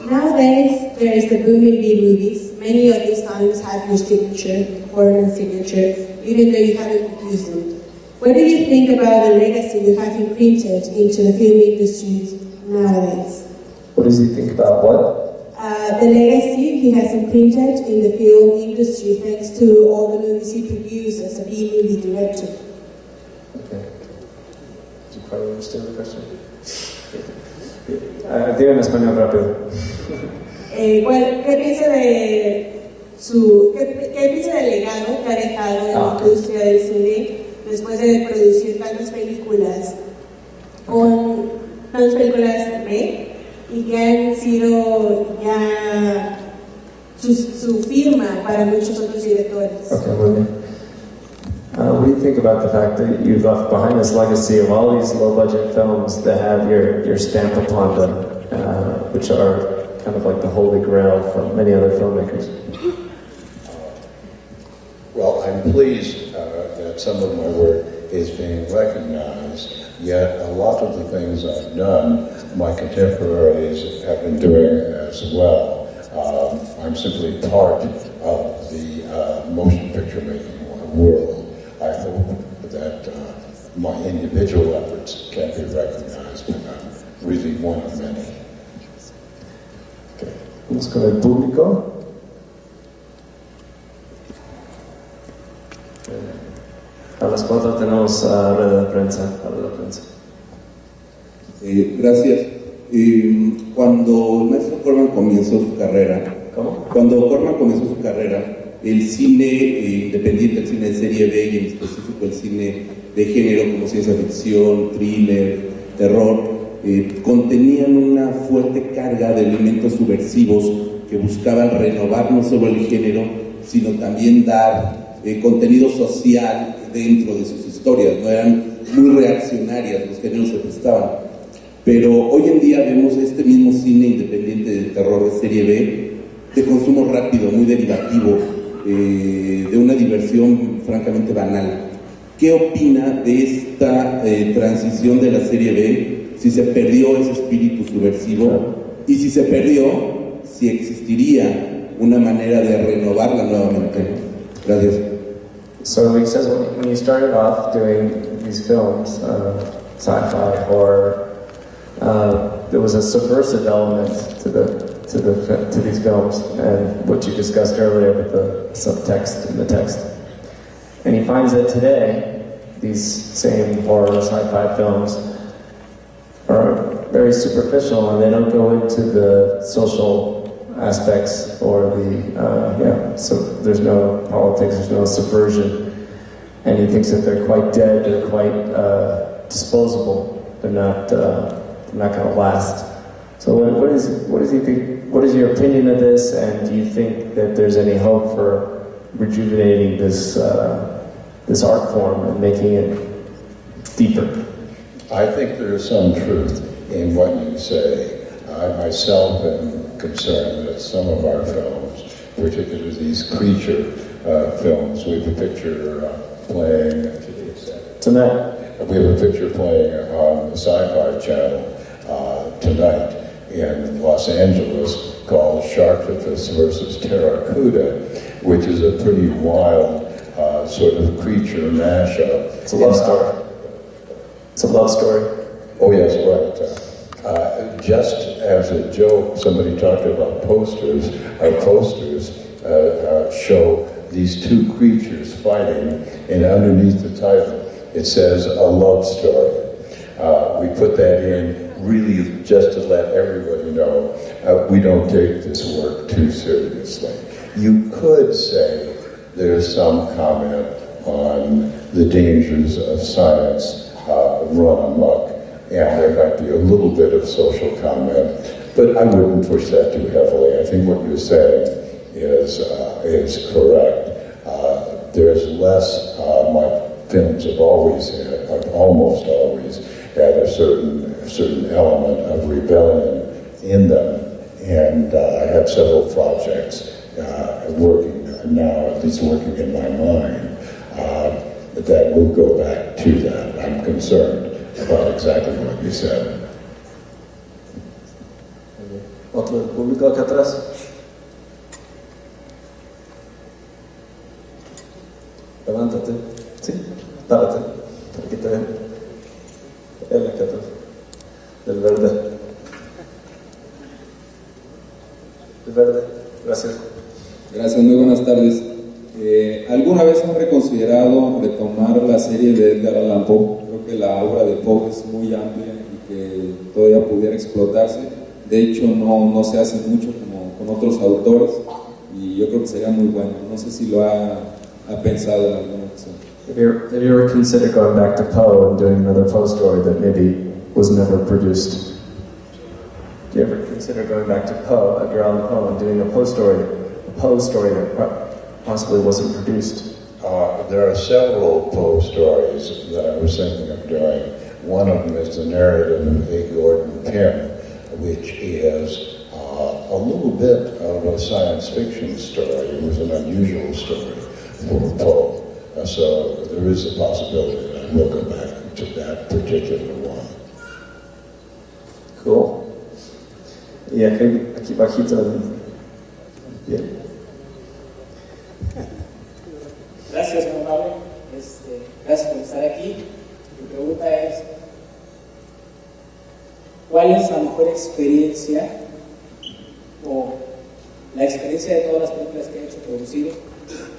Nowadays, there is the boom in B-movies. Many of these films have your signature, Corman signature, even though you haven't produced them. What do you think about the legacy you have imprinted into the film industry nowadays? What does he think about what? The legacy he has imprinted in the film industry thanks to all the movies he produced as a B-movie director. Okay. Did you quite understand the question? Diga en español rápido. ¿Qué piensa del legado que ha dejado en la industria del cine después de producir tantas películas B y que han sido ya su firma para muchos otros directores? Okay, muy bien. What do you think about the fact that you've left behind this legacy of all these low-budget films that have your stamp upon them, which are kind of like the holy grail for many other filmmakers? Well, I'm pleased that some of my work is being recognized, yet a lot of the things I've done, my contemporaries have been doing as well. I'm simply part of the motion motion picture making world. I hope that my individual efforts can be recognized, and I'm really one of many. Okay. Vamos con el público. A las 4 tenemos rueda de prensa. Gracias. Cuando el maestro Corman comenzó su carrera, el cine independiente, el cine de serie B y en específico el cine de género como ciencia ficción, thriller, terror, contenían una fuerte carga de elementos subversivos que buscaban renovar no solo el género, sino también dar contenido social dentro de sus historias. No eran muy reaccionarias, los géneros se prestaban. Pero hoy en día vemos este mismo cine independiente de terror de serie B, de consumo rápido, muy derivativo, de una diversión francamente banal. ¿Qué opina de esta transición de la serie B? Si se perdió ese espíritu subversivo, y si se perdió, si existiría una manera de renovarla nuevamente. Gracias. So he says when you started off doing these films, sci-fi, horror, there was a subversive element to these films, and what you discussed earlier with the subtext in the text. And he finds that today, these same horror sci-fi films are very superficial, and they don't go into the social aspects or so there's no politics, there's no subversion, and he thinks that they're quite dead, they're quite disposable, they're not going to last. So what does he think? What is your opinion of this, and do you think that there's any hope for rejuvenating this art form and making it deeper? I think there's some truth in what you say. I myself am concerned that some of our films, particularly these creature films, we have a picture playing tonight. We have a picture playing on the Sci-Fi Channel tonight in Los Angeles called Sharktopus versus Terracuda, which is a pretty wild sort of creature mashup. It's a love story. It's a love story. Oh yes, right. Just as a joke, somebody talked about posters. Our posters show these two creatures fighting, and underneath the title it says a love story. We put that in really just to let everybody know we don't take this work too seriously. You could say there's some comment on the dangers of science run amok, and there might be a little bit of social comment, but I wouldn't push that too heavily. I think what you're saying is correct. There's less, my films have almost always had a certain element of rebellion in them, and I have several projects working now, at least working in my mind, that will go back to that. I'm concerned about exactly what you said. Otro del público acá atrás. Levántate. Sí, párate. Aquí te ven. Él acá atrás. Del verde. El verde. Gracias. Gracias, muy buenas tardes. ¿Alguna vez han reconsiderado retomar la serie de Edgar Allan Poe? Creo que la obra de Poe es muy amplia y que todavía pudiera explotarse. De hecho, no se hace mucho como con otros autores y yo creo que sería muy bueno. No sé si lo ha pensado en alguna ocasión. Have you ever considered going back to Poe and doing another Poe story that maybe was never produced? Do you ever consider going back to Poe, Edgar Allan Poe, and doing a Poe story that possibly wasn't produced? There are several Poe stories that I was thinking of doing. One of them is the narrative of A. Gordon Pym, which is a little bit of a science fiction story. It was an unusual story for Poe. So there is a possibility that I will go back to that particular one. Cool. Y aquí bajito. Bien. Gracias por estar aquí. Mi pregunta es, ¿cuál es la mejor experiencia o la experiencia de todas las películas que he hecho producido,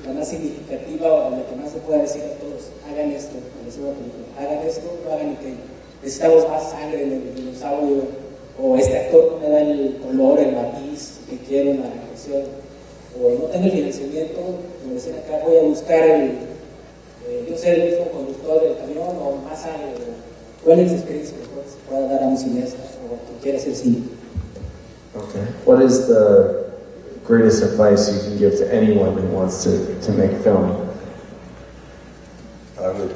la más significativa o la que más se pueda decir a todos? Hagan esto, al hacer una película, hagan esto, no hagan aquello. Necesitamos más sangre en el dinosaurio, o este actor no me da el color, el matiz que quiero en la actuación, o no tengo el financiamiento, como decían acá, voy a buscar yo ser el mismo conductor del camión, o más sangre. ¿Cuál es la experiencia que se pueda dar a un cineasta o quien quiera hacer cine? Okay. What is the greatest advice you can give to anyone who wants to make film? I would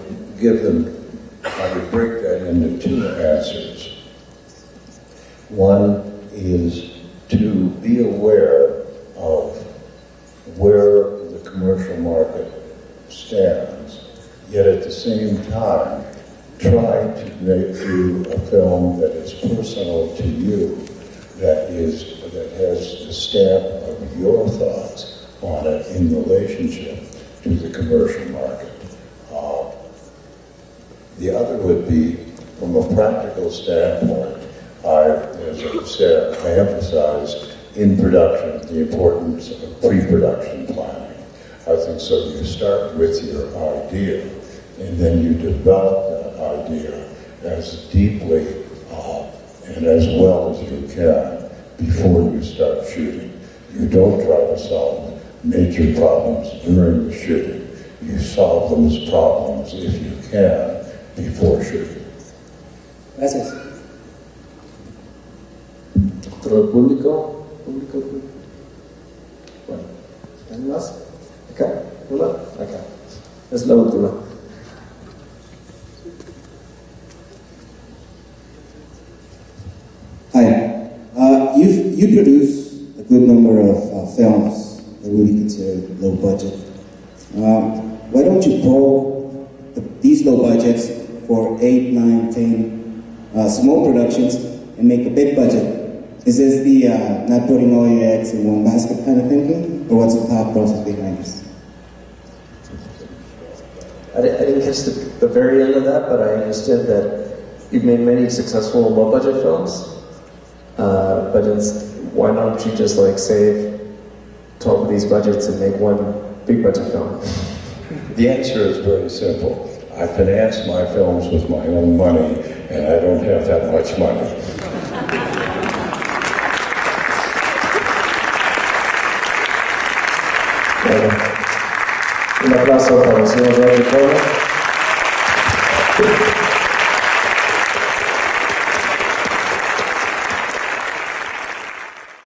break that into two answers. One is to be aware of where the commercial market stands, yet at the same time try to do a film that is personal to you, that has the stamp of your thoughts on it in relationship to the commercial market. The other would be, from a practical standpoint, as I said, I emphasized in production the importance of pre-production planning. I think so. You start with your idea, and then you develop that idea as deeply and as well as you can before you start shooting. You don't try to solve major problems during the shooting. You solve those problems, if you can, before shooting. Gracias. ¿Otro público? Bueno, ¿alguien más? Acá, ¿una? Acá. Es la última. Hi. You produce a good number of films that would be considered low budget. Why don't you pull these low budgets for 8, 9, 10 small productions and make a big budget? Is this the not putting all your eggs in one basket kind of thinking? Or what's the thought process behind this? I didn't catch the very end of that, but I understood that you've made many successful low-budget films. But why don't you just save 12 of these budgets and make one big-budget film? The answer is very simple. I finance my films with my own money, and I don't have that much money. Un aplauso para el señor Corman.